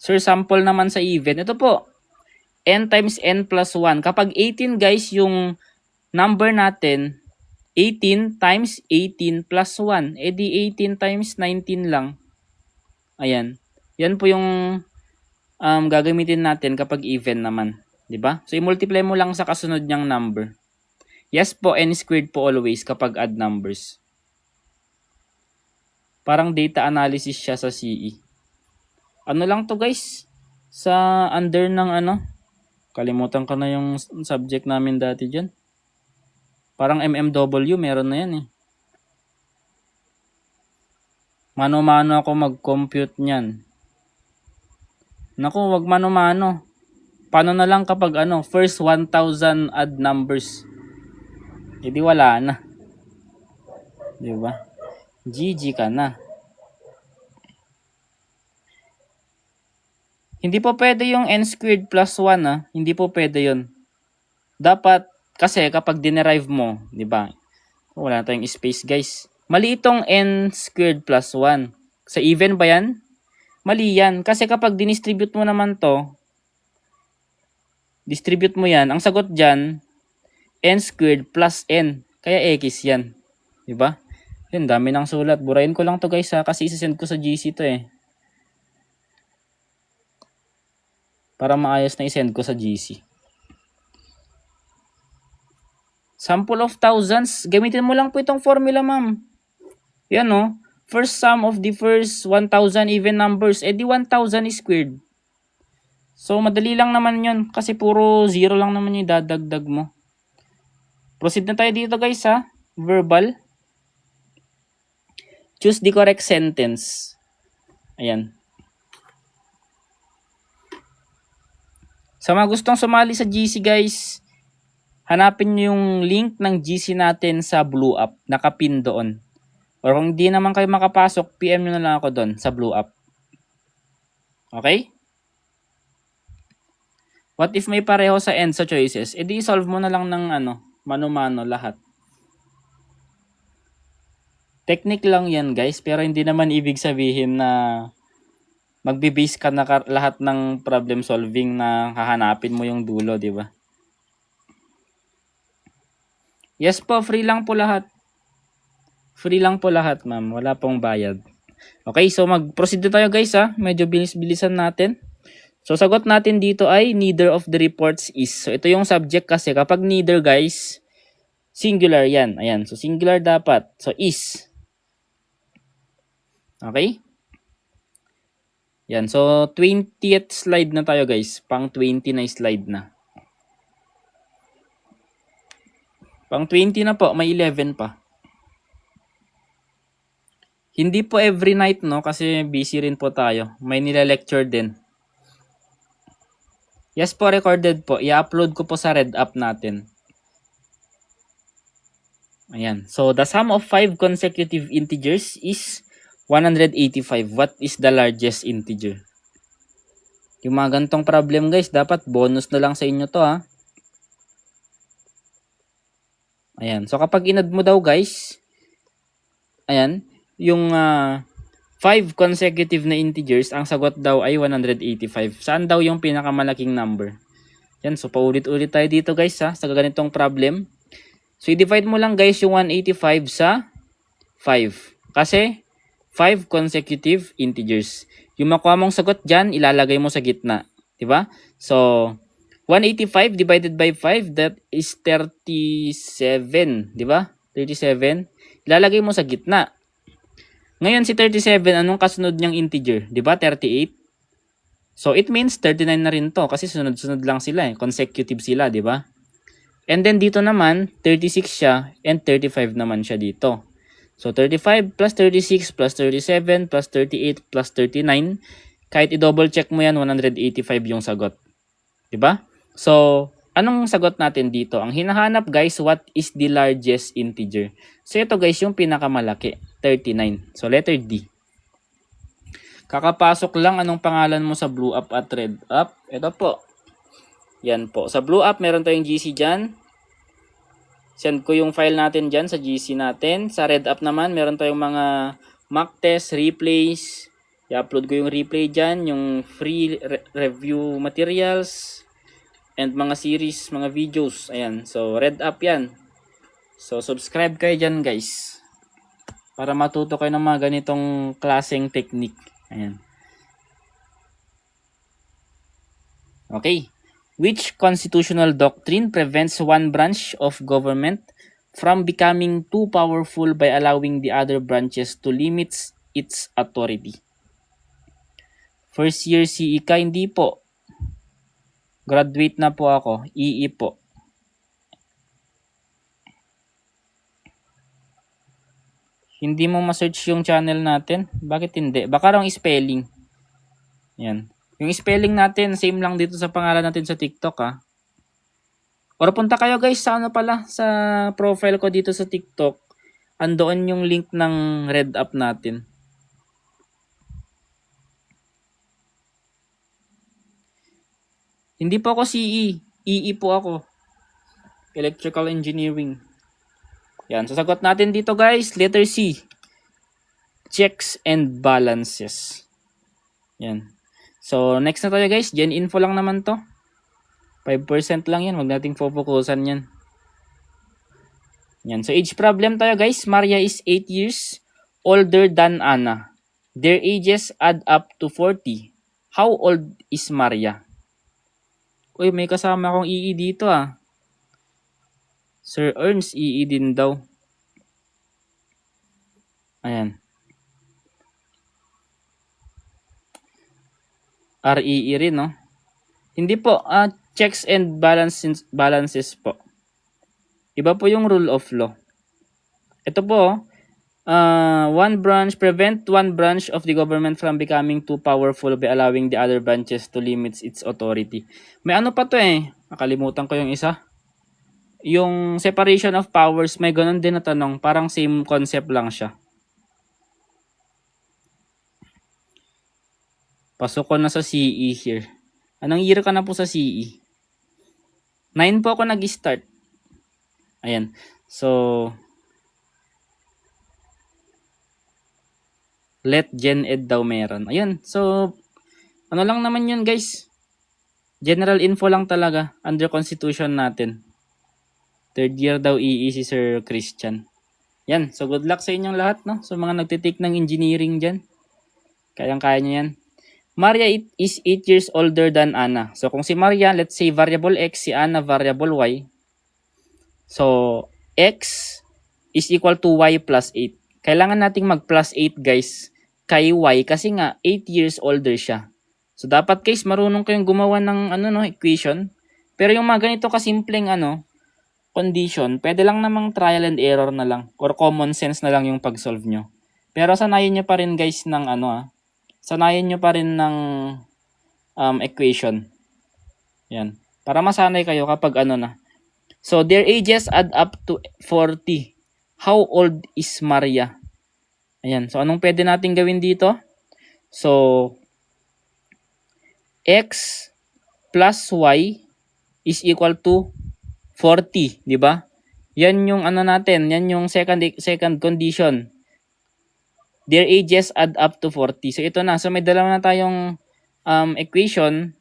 Sir, sample naman sa even. Ito po, n times n plus 1. Kapag 18 guys, yung number natin, 18 times 18 plus 1. Di 18 times 19 lang. Ayan. Yan po yung gagamitin natin kapag even naman. 'Di ba? So, i-multiply mo lang sa kasunod niyang number. Yes po, n squared po always kapag add numbers. Parang data analysis siya sa CE. Ano lang to guys? Sa under ng ano? Kalimutan ko na yung subject namin dati dyan. Parang MMW, meron na yan eh. Mano-mano ako mag-compute niyan. Naku, wag mano-mano. Paano na lang kapag ano, first 1,000 add numbers? E di wala na. Di ba? GG ka na. Hindi po pwede yung n squared plus 1 ah. Hindi po pwede yun. Dapat, kasi kapag dinerive mo, di ba? Wala tayong space guys. Mali itong n squared plus 1. Sa even ba yan? Mali yan. Kasi kapag dinistribute mo naman to, distribute mo yan, ang sagot dyan, n squared plus n. Kaya x yan. Diba? Yun, dami ng sulat. Burahin ko lang to guys ha, kasi isasend ko sa GC to eh. Para maayos na isend ko sa GC. Sample of thousands. Gamitin mo lang po itong formula ma'am. Yan o. First sum of the first 1,000 even numbers. Eh di 1,000 squared. So madali lang naman yun. Kasi puro 0 lang naman yung dadagdag mo. Proceed na tayo dito guys ha. Verbal. Choose the correct sentence. Ayan. Sa mga gustong sumali sa GC guys, hanapin nyo yung link ng GC natin sa Blue App. Nakapin doon. Or kung hindi naman kayo makapasok, PM nyo na lang ako doon sa Blue App. Okay? What if may pareho sa end sa choices? E di solve mo na lang ng ano, mano-mano lahat. Technique lang yan guys, pero hindi naman ibig sabihin na magbe-base ka na lahat ng problem solving na hahanapin mo yung dulo, di ba? Yes po, free lang po lahat. Free lang po lahat, ma'am. Wala pong bayad. Okay, so mag-proceed na tayo guys ha. Medyo bilis-bilisan natin. So sagot natin dito ay neither of the reports is. So ito yung subject kasi kapag neither guys, singular yan. Ayan, so singular dapat. So is. Okay? Yan, so 20th slide na tayo guys. Pang 20 na slide na. Pang 20 na po, may 11 pa. Hindi po every night no, kasi busy rin po tayo. May nila-lecture din. Yes po, recorded po. I-upload ko po sa Red App natin. Ayan. So, the sum of 5 consecutive integers is 185. What is the largest integer? Yung mga gantong problem guys, dapat bonus na lang sa inyo to ha. Ayan. So, kapag inad mo daw guys, ayan, yung 5 consecutive na integers, ang sagot daw ay 185. Saan daw yung pinakamalaking number? Yan, so paulit-ulit tayo dito guys ha, sa ganitong problem. So, i-divide mo lang guys yung 185 sa 5. Kasi, 5 consecutive integers. Yung makuha mong sagot dyan, ilalagay mo sa gitna. Diba? So, 185 divided by 5, that is 37. Diba? 37. Ilalagay mo sa gitna. Ngayon, si 37, anong kasunod niyang integer? Diba? 38. So, it means 39 na rin to. Kasi sunod-sunod lang sila eh. Consecutive sila, diba? And then, dito naman, 36 siya and 35 naman siya dito. So, 35 plus 36 plus 37 plus 38 plus 39. Kahit i-double check mo yan, 185 yung sagot. Diba? So, anong sagot natin dito? Ang hinahanap guys, what is the largest integer? So, ito guys, yung pinakamalaki, 39. So, letter D. Kakapasok lang, anong pangalan mo sa Blue App at Red App? Ito po. Yan po. Sa Blue App, meron tayong GC dyan. Send ko yung file natin dyan sa GC natin. Sa Red App naman, meron tayong mga mock test, replays. I-upload ko yung replay dyan, yung free review materials, and mga series, mga videos. Ayan. So, Red App yan. So, subscribe kayo dyan guys. Para matuto kayo ng mga ganitong klaseng technique. Ayan. Okay. Which constitutional doctrine prevents one branch of government from becoming too powerful by allowing the other branches to limit its authority? First year CE ka? Hindi po. Graduate na po ako. EE po. Hindi mo ma-search yung channel natin? Bakit hindi? Baka wrong spelling. Yan. Yung spelling natin, same lang dito sa pangalan natin sa TikTok ha. Or punta kayo guys sa ano pala, sa profile ko dito sa TikTok. Andoon yung link ng Red App natin. Hindi po ako CE. EE po ako. Electrical Engineering. Yan. Sasagot natin dito guys. Letter C. Checks and balances. Yan. So, next na tayo guys. Gen info lang naman to. 5% lang yan. Huwag nating focusan yan. Yan. So, age problem tayo guys. Maria is 8 years older than Anna. Their ages add up to 40. How old is Maria? Uy, may kasama akong EE dito ah. Sir Ernst, EE din daw. Ayan. REE rin, no? Hindi po, checks and balances po. Iba po yung rule of law. Ito po, prevent one branch of the government from becoming too powerful by allowing the other branches to limit its authority. May ano pa to eh, nakalimutan ko yung isa. Yung separation of powers, may ganun din na tanong. Parang same concept lang siya. Pasok ko na sa CE here. Anong year ka na po sa CE? 9 po ako nag-start. Ayan. So, let Gen Ed daw meron. Ayan. So, ano lang naman yun guys. General info lang talaga. Under Constitution natin. Third year daw EE si Sir Christian. Yan. So, good luck sa inyong lahat, no? So, mga nagtitake ng engineering dyan. Kayang-kaya nyo yan. Maria is 8 years older than Anna. So, kung si Maria, let's say variable X, si Anna variable Y. So, X is equal to Y plus 8. Kailangan nating mag plus 8 guys kay Y kasi nga 8 years older siya. So, dapat guys, marunong kayong gumawa ng equation. Pero yung mga ganito kasimpleng condition, pwede lang namang trial and error na lang or common sense na lang yung pag-solve nyo. Pero sanayin nyo pa rin guys ng sanayin nyo pa rin ng equation. Yan. Para masanay kayo kapag na. So, their ages add up to 40. How old is Maria? Ayan. So, anong pwede natin gawin dito? So, X plus Y is equal to 40, di ba? Yan yung natin, yan yung second condition. Their ages add up to 40. So ito na, so may dalawa na tayong equation.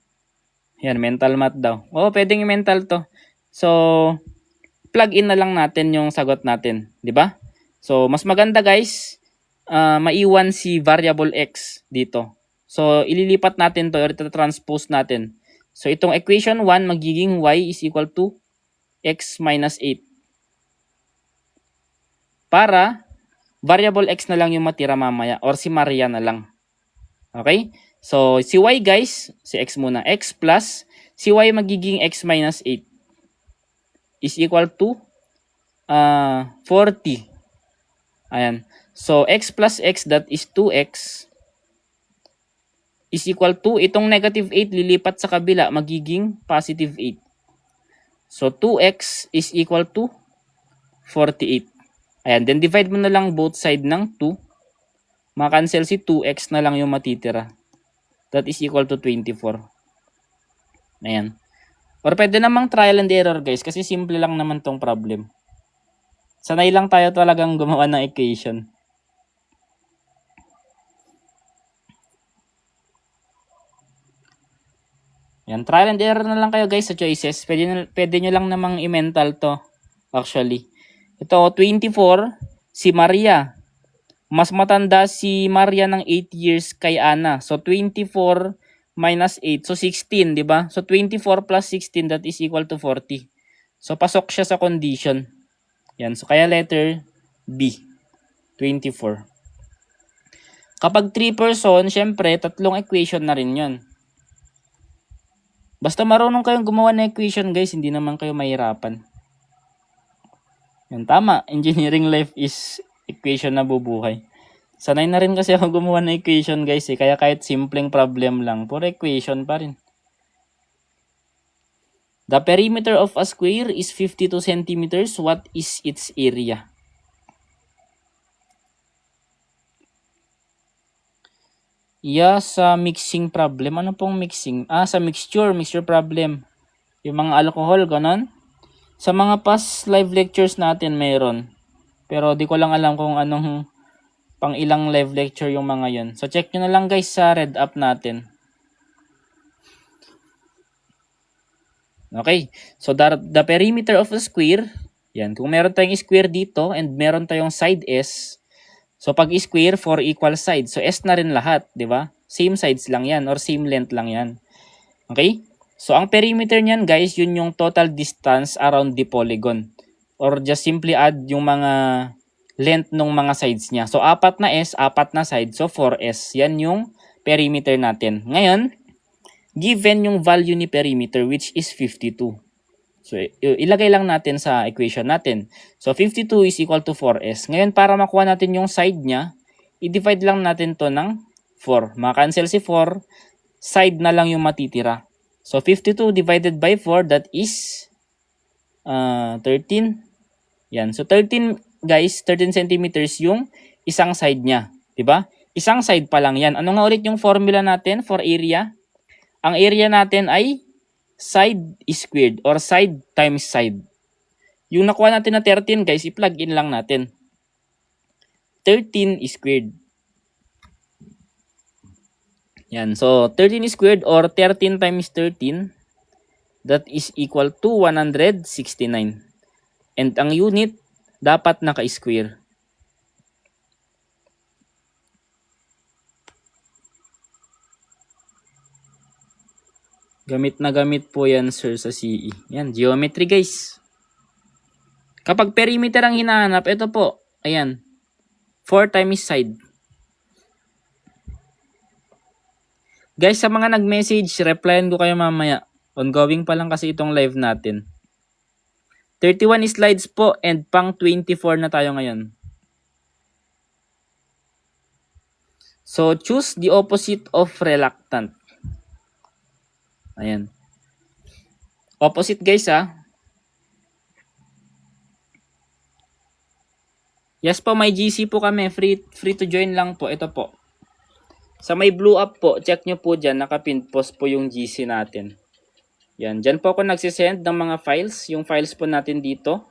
Yan, mental math daw. Oo, pwedeng mental to. So plug in na lang natin yung sagot natin, di ba? So mas maganda guys, maiwan si variable X dito. So ililipat natin to or transpose natin. So itong equation 1 magiging Y is equal to X minus 8. Para variable X na lang yung matira mamaya or si Maria na lang. Okay? So, si Y guys, si X muna. X plus, si Y magiging X minus 8 is equal to 40. Ayan. So, X plus X that is 2X is equal to, itong negative 8 lilipat sa kabila, magiging positive 8. So, 2x is equal to 48. Ayan, then divide mo na lang both side ng 2. Makancel si 2x na lang yung matitira. That is equal to 24. Ayan. Or pwede namang trial and error guys, kasi simple lang naman tong problem. Sanay lang tayo talagang gumawa ng equation. Yan, trial and error na lang kayo guys sa choices. Pwede nyo lang namang i-mental to. Actually. Ito, 24, si Maria. Mas matanda si Maria ng 8 years kay Anna. So, 24 minus 8. So 16, di ba? So 24 plus 16, that is equal to 40. So pasok siya sa condition. Yan. So kaya letter B, 24. Kapag 3 person, syempre, tatlong equation na rin yun. Basta marunong kayong gumawa ng equation, guys, hindi naman kayo mahirapan. Yan, tama. Engineering life is equation na bubuhay. Sanay na rin kasi ako gumawa ng equation, guys, eh. Kaya kahit simpleng problem lang, puro equation pa rin. The perimeter of a square is 52 centimeters. What is its area? Yeah, sa mixing problem. Ano pong mixing? Sa mixture problem. Yung mga alcohol, ganon. Sa mga past live lectures natin, mayroon. Pero di ko lang alam kung anong pang ilang live lecture yung mga yon. So, check nyo na lang guys sa red app natin. Okay. So, the perimeter of a square, yan. Kung meron tayong square dito and meron tayong side S, so, pag square, 4 equal sides. So, S na rin lahat, di ba? Same sides lang yan or same length lang yan. Okay? So, ang perimeter niyan, guys, yun yung total distance around the polygon. Or just simply add yung mga length ng mga sides niya. So, 4 na S, 4 na side. So, 4S. Yan yung perimeter natin. Ngayon, given yung value ni perimeter, which is 52. So, ilagay lang natin sa equation natin. So, 52 is equal to 4S. Ngayon, para makuha natin yung side niya, i-divide lang natin to ng 4. Maka-cancel si 4, side na lang yung matitira. So, 52 divided by 4, that is 13. Yan. So, 13, guys, 13 centimeters yung isang side niya. Diba? Isang side pa lang yan. Ano nga ulit yung formula natin for area? Ang area natin ay side squared or side times side. Yung nakuha natin na 13, guys, i-plug in lang natin. 13 squared. Yan. So, 13 squared or 13 times 13, that is equal to 169. And ang unit, dapat naka-square. Gamit na gamit po yan, sir, sa CE. Yan, geometry, guys. Kapag perimeter ang hinahanap, ito po. Ayan. 4 times side. Guys, sa mga nag-message, replyan ko kayo mamaya. Ongoing pa lang kasi itong live natin. 31 slides po and pang 24 na tayo ngayon. So, choose the opposite of reluctant. Ayan. Opposite, guys, ha. Yes po, may GC po kami. Free to join lang po. Ito po. Sa may blue up po, check nyo po dyan. Nakapin post po yung GC natin. Yan. Dyan po ako nagsisend ng mga files. Yung files po natin dito.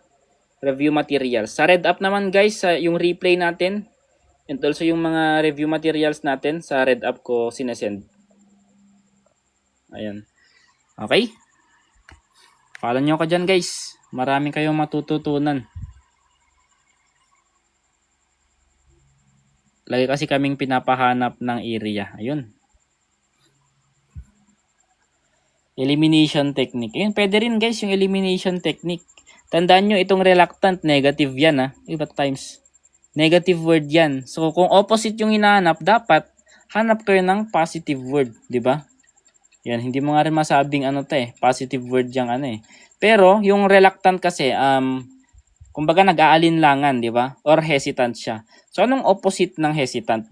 Review materials. Sa red up naman, guys, yung replay natin. And also yung mga review materials natin. Sa red up ko sinesend. Ayan. Okay? Follow nyo ka dyan, guys. Marami kayong matututunan. Lagi kasi kaming pinapahanap ng area. Ayun. Elimination technique. Ayun, pwede rin, guys, yung elimination technique. Tandaan nyo, itong reluctant, negative yan, ha. Iba times. Negative word yan. So, kung opposite yung hinahanap, dapat hanap kayo ng positive word. Diba? Yan, hindi mo nga rin masabing positive word yung Pero, yung reluctant kasi, kumbaga nag-aalinlangan, di ba? Or hesitant siya. So, anong opposite ng hesitant?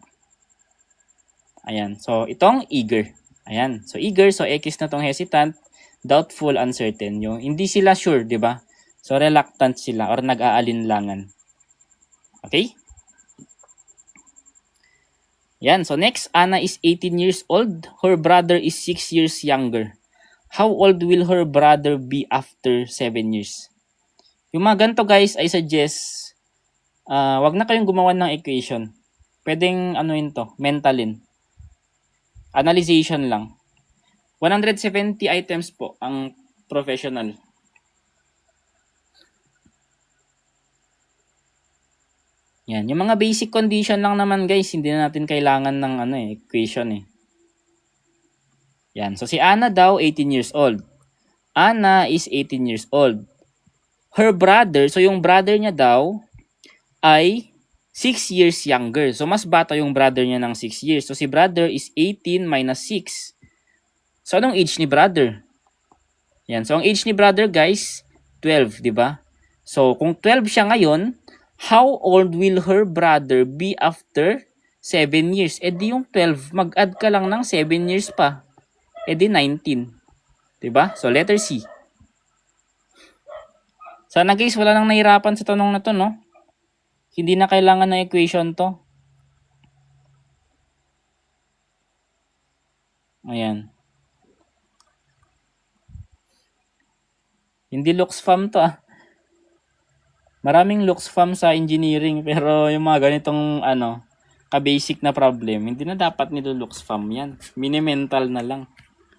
Ayan. So, itong eager. Ayan. So, eager. So, X na tong hesitant. Doubtful, uncertain. Yung hindi sila sure, di ba? So, reluctant sila or nag-aalinlangan. Okay? Yan. So, next, Anna is 18 years old. Her brother is 6 years younger. How old will her brother be after 7 years? Yung mga ganito, guys, I suggest, wag na kayong gumawa ng equation. Pwedeng, mentalin. Analyzation lang. 170 items po ang professional. Yan. Yung mga basic condition lang naman, guys, hindi na natin kailangan ng equation . Yan. So si Anna daw, 18 years old. Anna is 18 years old. Her brother, so yung brother niya daw ay 6 years younger. So mas bata yung brother niya ng 6 years. So si brother is 18 minus 6. So anong age ni brother? Yan. So ang age ni brother guys, 12, di ba? So kung 12 siya ngayon, how old will her brother be after 7 years? Eh di yung 12, mag-add ka lang ng 7 years pa. Eh di 19. Di ba? So letter C. Sana guys, wala nang nahirapan sa tanong na to, no? Hindi na kailangan ng equation to. Ayan. Hindi looks fam to ah. Maraming looks fam sa engineering pero yung mga ganitong ka-basic na problem, hindi na dapat nito looks fam yan. Mini-mental na lang.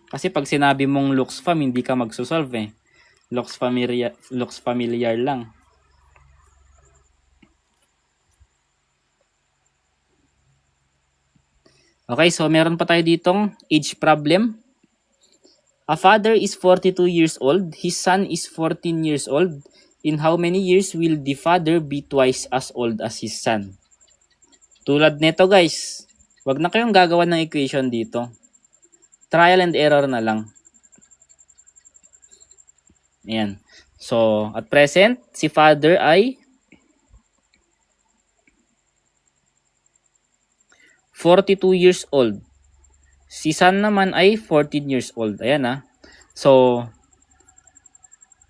Kasi pag sinabi mong looks fam, hindi ka magsosolve eh. Looks familiar lang. Okay, so meron pa tayo ditong age problem. A father is 42 years old. His son is 14 years old. In how many years will the father be twice as old as his son? Tulad nito guys, wag na kayong gagawa ng equation dito. Trial and error na lang. Ayan. So, at present, si father ay 42 years old. Si son naman ay 14 years old. Ayan ah. So,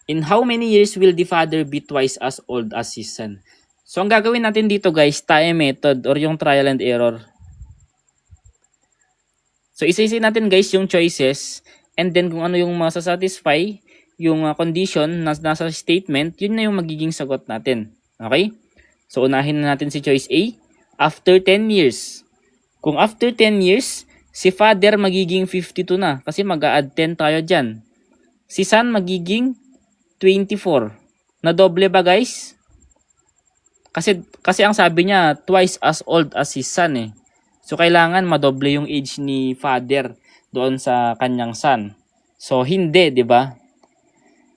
in how many years will the father be twice as old as his son? So, ang gagawin natin dito guys, time method or yung trial and error. So, isa-isa natin guys yung choices and then kung ano yung masasatisfy yung condition na nasa statement, yun na yung magiging sagot natin. Okay? So, unahin na natin si choice A. After 10 years. Kung after 10 years, si father magiging 52 na kasi mag-a-add 10 tayo dyan. Si son magiging 24. Nadoble ba guys? Kasi ang sabi niya, twice as old as his son eh. So, kailangan madoble yung age ni father doon sa kanyang son. So, hindi, di ba?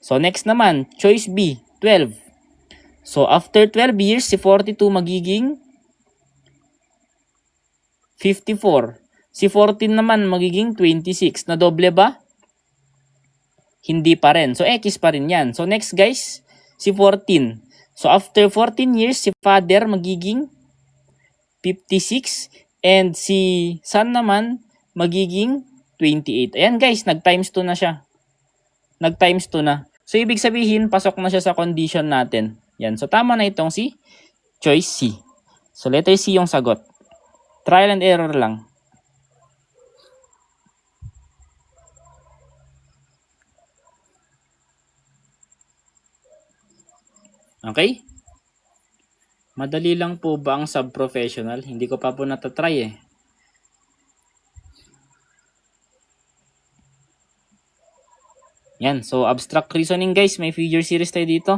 So, next naman, choice B, 12. So, after 12 years, si 42 magiging 54. Si 14 naman magiging 26. Nadoble ba? Hindi pa rin. So, X pa rin yan. So, next guys, si 14. So, after 14 years, si father magiging 56. And si son naman magiging 28. Ayan guys, nag-times 2 na siya. Nag-times 2 na. So, ibig sabihin, pasok na siya sa condition natin. Yan. So, tama na itong si choice C. So, letter C yung sagot. Trial and error lang. Okay? Madali lang po ba ang sub-professional? Hindi ko pa po natatry eh. Yan. So, abstract reasoning guys. May figure series tayo dito.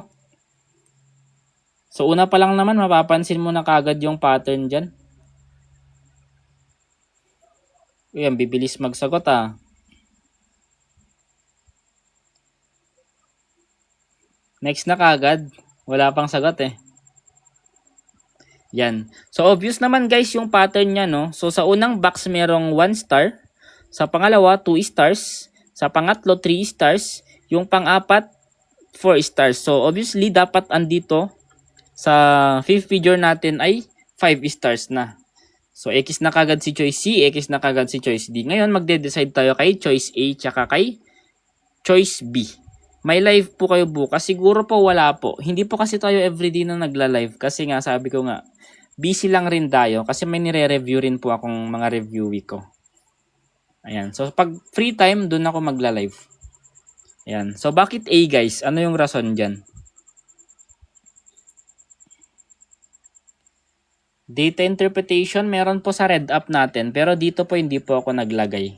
So, una pa lang naman, mapapansin mo na kagad yung pattern dyan. Ayan, bibilis magsagot ah. Next na kagad. Wala pang sagot eh. Yan. So, obvious naman guys yung pattern niya, no? So, sa unang box merong 1 star. Sa pangalawa, 2 stars. Sa pangatlo, 3 stars. Yung pang-apat, 4 stars. So, obviously, dapat andito sa fifth figure natin ay 5 stars na. So, X na kagad si choice C, X na kagad si choice D. Ngayon, magde-decide tayo kay choice A tsaka kay choice B. May live po kayo bukas? Siguro po wala po. Hindi po kasi tayo everyday na nagla-live. Kasi nga, sabi ko nga, busy lang rin tayo. Kasi may nire-review rin po akong mga reviewee ko. Ayan. So, pag free time, dun ako magla-live. Ayan. So, bakit A guys? Ano yung rason dyan? Data interpretation, meron po sa red up natin. Pero dito po, hindi po ako naglagay.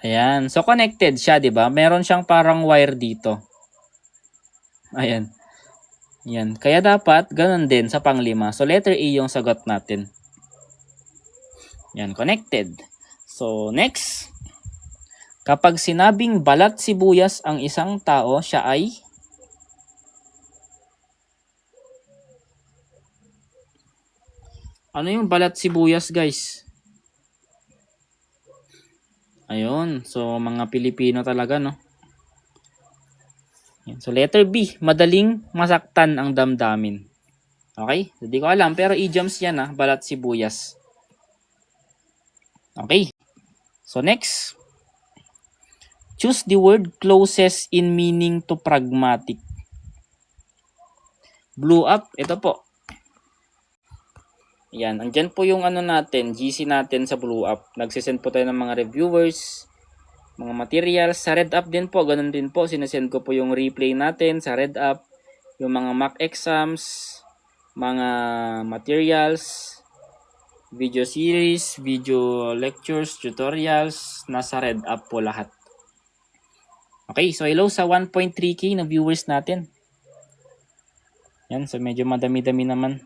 Ayan. So, connected siya, di ba? Meron siyang parang wire dito. Ayan. Yan. Kaya dapat, ganun din sa panglima. So, letter A yung sagot natin. Yan, connected. So, next. Kapag sinabing balat sibuyas ang isang tao, siya ay... Ano yung balat sibuyas, guys? Ayun. So, mga Pilipino talaga, no? Yan. So, letter B. Madaling masaktan ang damdamin. Okay? Hindi ko alam. Pero idioms yan, ha? Balat sibuyas. Okay. So, next. Choose the word closest in meaning to pragmatic. Blew up. Ito po. Yan. Andyan po yung ano natin, GC natin sa Blew Up. Nagsisend po tayo ng mga reviewers, mga materials. Sa Red Up din po, ganun din po. Sinesend ko po yung replay natin sa Red Up. Yung mga mock exams, mga materials, video series, video lectures, tutorials. Nasa Red Up po lahat. Okay, so hello sa 1.3k na viewers natin. Yan, so medyo madami-dami naman.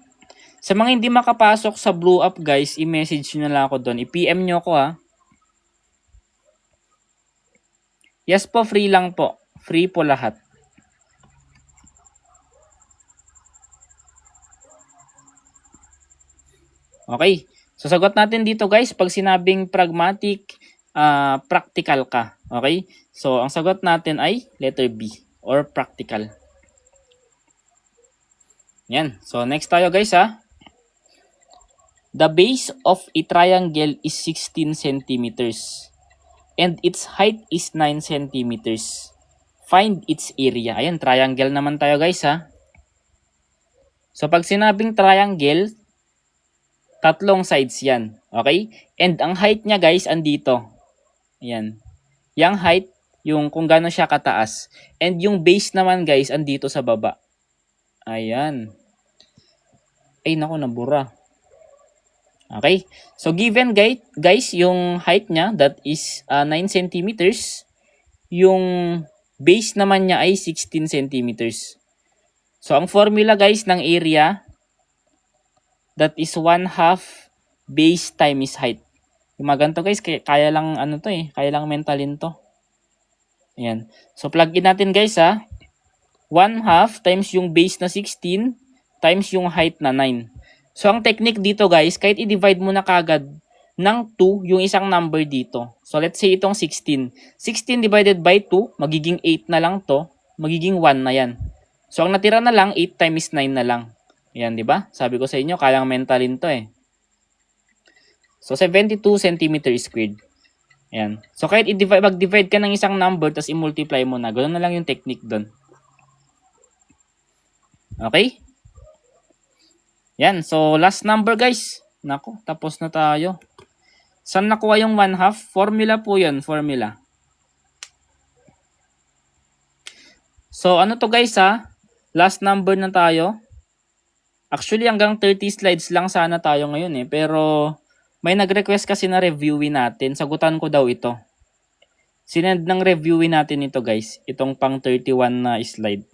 Sa mga hindi makapasok sa Blew Up, guys, i-message nyo na lang ako doon. I-PM nyo ako, ha. Yes po, free lang po. Free po lahat. Okay. So, sagot natin dito, guys. Pag sinabing pragmatic, practical ka. Okay? So, ang sagot natin ay letter B or practical. Yan. So, next tayo, guys, ha. The base of a triangle is 16 centimeters and its height is 9 centimeters. Find its area. Ayan, triangle naman tayo, guys, ha. So, pag sinabing triangle, tatlong sides yan. Okay? And ang height niya, guys, andito. Ayan. Yang height, yung kung gaano siya kataas. And yung base naman, guys, andito sa baba. Ayan. Ay, naku, nabura. Okay? So, given, guys, yung height niya, that is 9 centimeters. Yung base naman niya ay 16 centimeters. So, ang formula, guys, ng area, that is 1/2 base times height. Yung mga ganito, guys, kaya lang, kaya lang mentalin to. Ayan. So, plug in natin, guys, ha. 1/2 times yung base na 16 times yung height na 9. So, ang technique dito, guys, kahit i-divide mo na kagad ng 2 yung isang number dito. So, let's say itong 16. 16 divided by 2, magiging 8 na lang to. Magiging 1 na yan. So, ang natira na lang, 8 times 9 na lang. Ayan, di ba? Sabi ko sa inyo, kayang mentalin to eh. So, 72 cm squared. Ayan. So, kahit mag-divide ka ng isang number, tapos i-multiply mo na. Ganoon na lang yung technique doon. Okay? Yan. So, last number, guys. Nako, tapos na tayo. Saan nakuha yung 1/2? Formula po yun. Formula. So, ano to, guys, ha? Last number na tayo. Actually, hanggang 30 slides lang sana tayo ngayon eh. Pero, may nag-request kasi na reviewin natin. Sagutan ko daw ito. Sinend ng reviewin natin ito, guys. Itong pang 31 na slide.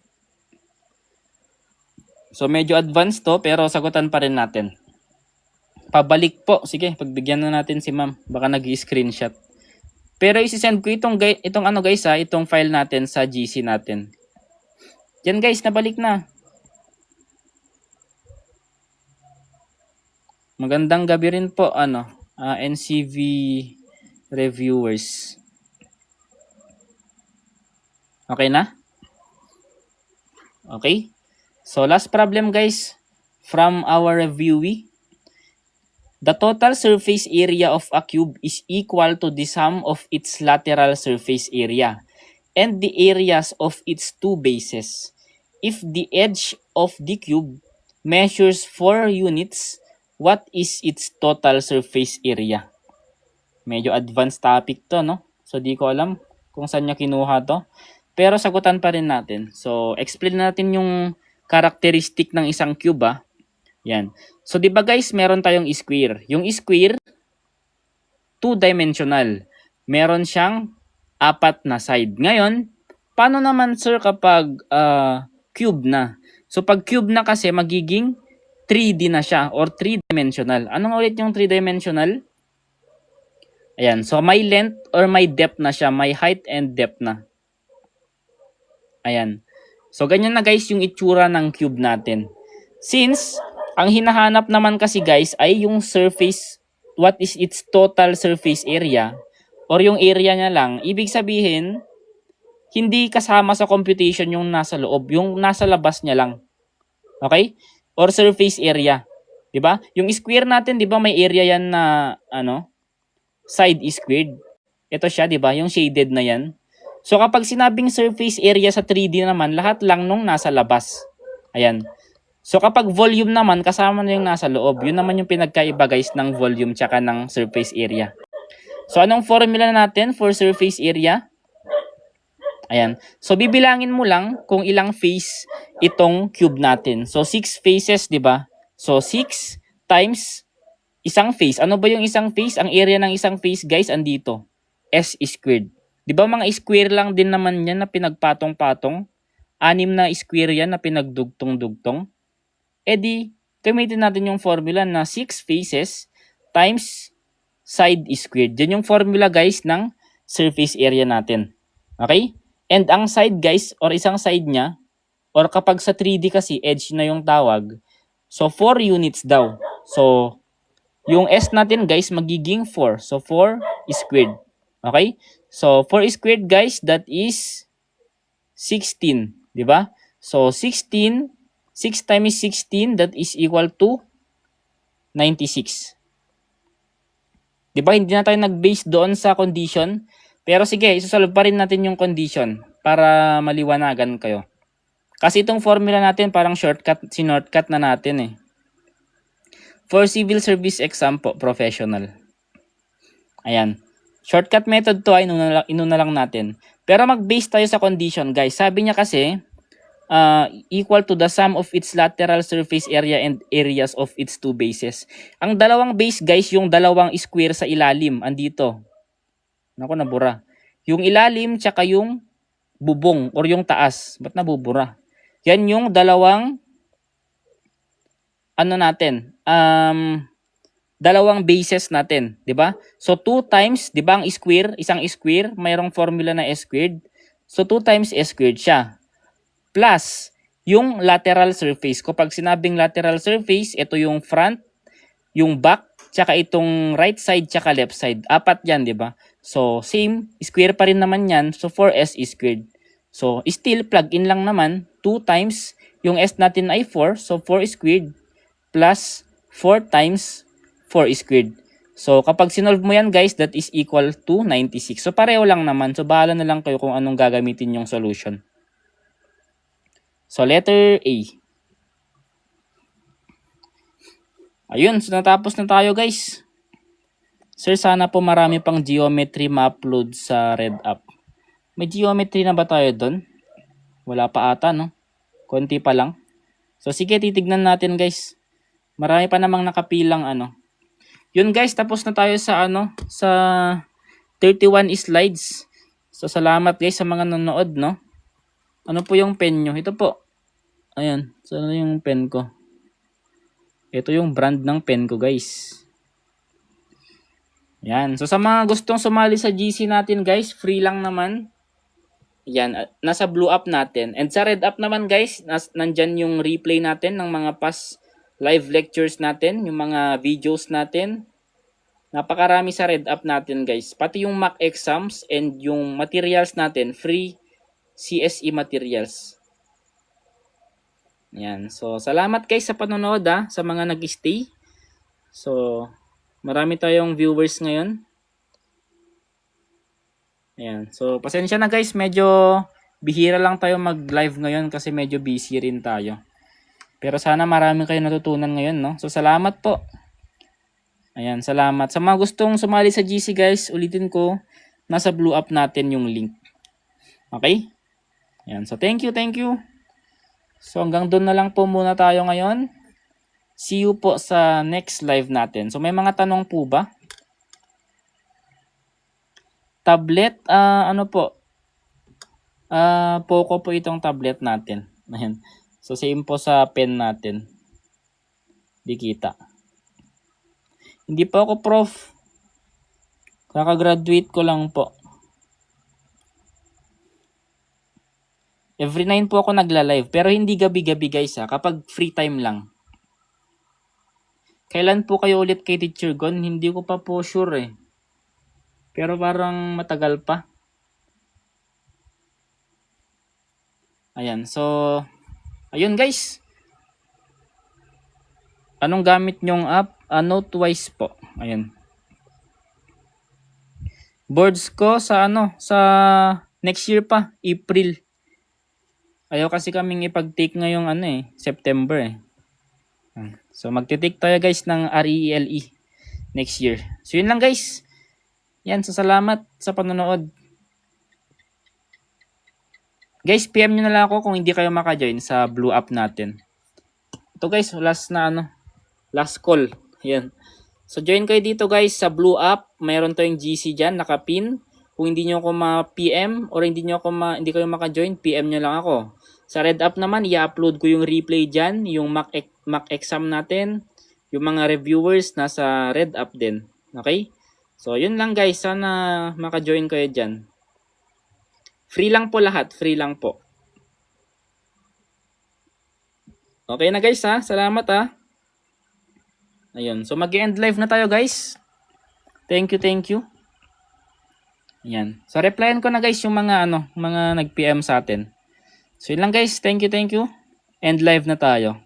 So, medyo advanced to, pero sagutan pa rin natin. Pabalik po. Sige, pagbigyan na natin si ma'am. Baka nag-i-screenshot. Pero isi-send ko itong ano, guys, ha, itong file natin sa GC natin. Yan, guys, nabalik na. Magandang gabi rin po, NCV reviewers. Okay na? Okay? So, last problem, guys, from our reviewee. The total surface area of a cube is equal to the sum of its lateral surface area and the areas of its two bases. If the edge of the cube measures 4 units, what is its total surface area? Medyo advanced topic to, no? So, di ko alam kung saan niya kinuha to. Pero sagutan pa rin natin. So, explain natin yung characteristic ng isang cube, ha? Yan. So, di ba, guys, meron tayong square. Yung square, 2-dimensional. Meron siyang 4 na side. Ngayon, paano naman, sir, kapag cube na? So, pag cube na kasi, magiging 3D na siya or 3-dimensional. Anong ulit yung 3-dimensional? Ayan. So, may length or may depth na siya. May height and depth na. Ayan. So, ganyan na guys yung itsura ng cube natin. Since, ang hinahanap naman kasi guys ay yung surface, what is its total surface area or yung area niya lang. Ibig sabihin, hindi kasama sa computation yung nasa loob. Yung nasa labas niya lang. Okay? Or surface area. 'Di ba? Yung square natin, 'di ba, may area yan na side squared. Ito siya, 'di ba? Yung shaded na yan. So kapag sinabing surface area sa 3D naman, lahat lang nung nasa labas. Ayan. So kapag volume naman, kasama na yung nasa loob. Yun naman yung pinagkaiba guys ng volume tsaka ng surface area. So anong formula natin for surface area? Ayan. So bibilangin mo lang kung ilang face itong cube natin. So 6 faces, 'di ba? So 6 times isang face. Ano ba yung isang face? Ang area ng isang face, guys, andito. S squared. 'Di ba mga square lang din naman 'yan na pinagpatong-patong? 6 na square 'yan na pinagdugtong-dugtong. Eh di gamitin natin yung formula na 6 faces times side squared. Yan yung formula guys ng surface area natin. Okay? And ang side guys, or isang side niya, or kapag sa 3D kasi edge na yung tawag, so 4 units daw. So yung S natin guys magiging 4. So 4 squared. Okay? So 4 squared guys, that is 16, 'di ba? So 16, 6 times 16, that is equal to 96. 'Di ba? Hindi na tayo nag-base doon sa condition. Pero sige, isasolve pa rin natin yung condition para maliwanagan kayo. Kasi itong formula natin parang shortcut na natin eh. For civil service exam po, professional. Ayan. Shortcut method to ay inuna lang natin. Pero mag-base tayo sa condition guys. Sabi niya kasi equal to the sum of its lateral surface area and areas of its two bases. Ang dalawang base guys, yung dalawang square sa ilalim, andito. Naku, nabura. Yung ilalim tsaka yung bubong or yung taas. Ba't nabubura? Yan yung dalawang dalawang bases natin, 'di ba? So 2 times, 'di ba, ang square, isang square, mayroong formula na s squared. So 2 times s squared siya. Plus yung lateral surface. Kapag sinabing lateral surface, ito yung front, yung back, tsaka itong right side tsaka left side. Apat 'yan, 'di ba? So same, square pa rin naman 'yan. So 4s squared. So still plug in lang naman 2 times yung s natin ay 4, so 4 squared plus 4 times 4 squared. So kapag sinolve mo yan guys, that is equal to 96. So pareho lang naman. So bahala na lang kayo kung anong gagamitin yung solution. So letter A. Ayun, so natapos na tayo guys. Sir, sana po marami pang geometry ma-upload sa RedUp. May geometry na ba tayo doon? Wala pa ata, no? Konti pa lang. So sige, titignan natin guys. Marami pa namang nakapilang Yun guys, tapos na tayo sa sa 31 slides. So salamat guys sa mga nanonood, no? Ano po yung pen nyo? Ito po. Ayan, so ano yung pen ko? Ito yung brand ng pen ko guys. Yan. So sa mga gustong sumali sa GC natin guys, free lang naman. Yan, nasa blue app natin. And sa red app naman guys, nandyan yung replay natin ng mga past live lectures natin, yung mga videos natin. Napakarami sa red app natin guys. Pati yung mock exams and yung materials natin, free CSE materials. Yan. So salamat guys sa panonood sa mga nag-stay. So marami tayong viewers ngayon. Ayan. So pasensya na guys, medyo bihira lang tayo mag-live ngayon kasi medyo busy rin tayo. Pero sana marami kayo natutunan ngayon, no? So salamat po. Ayan, salamat. Sa mga gustong sumali sa GC guys, ulitin ko, nasa blue app natin yung link. Okay? Ayan, so thank you. So hanggang doon na lang po muna tayo ngayon. See you po sa next live natin. So may mga tanong po ba? Tablet, Poco po itong tablet natin. Ayan. So same po sa pen natin. Di kita. Hindi po ako prof. Kaka-graduate ko lang po. Every 9 po ako nagla-live. Pero hindi gabi-gabi guys ha. Kapag free time lang. Kailan po kayo ulit kay Teacher Gon? Hindi ko pa po sure eh. Pero parang matagal pa. Ayan. So, ayun guys. Anong gamit nyong app? Notewise po. Ayan. Boards ko sa sa next year pa, April. Ayaw kasi kaming ipag-take ngayong September eh. So magte-take tayo guys ng RELE next year. So yun lang guys. Yan, so salamat sa panonood. Guys, PM nyo na lang ako kung hindi kayo maka-join sa Blue App natin. Ito guys, last call. Yan. So join kayo dito guys sa Blue App. Mayroon tayong GC dyan, naka-pin. Kung hindi nyo ako ma-PM or hindi kayo maka-join, PM nyo lang ako. Sa Red App naman, i-upload ko yung replay dyan, yung mock exam natin, yung mga reviewers nasa Red App din. Okay? So yun lang guys, sana maka-join kayo dyan. Free lang po lahat, free lang po. Okay na guys ha, salamat ha. Ayun, so mag-end live na tayo guys. Thank you. Ayan. So replyan ko na guys yung mga mga nag-PM sa atin. So yun lang guys, thank you. End live na tayo.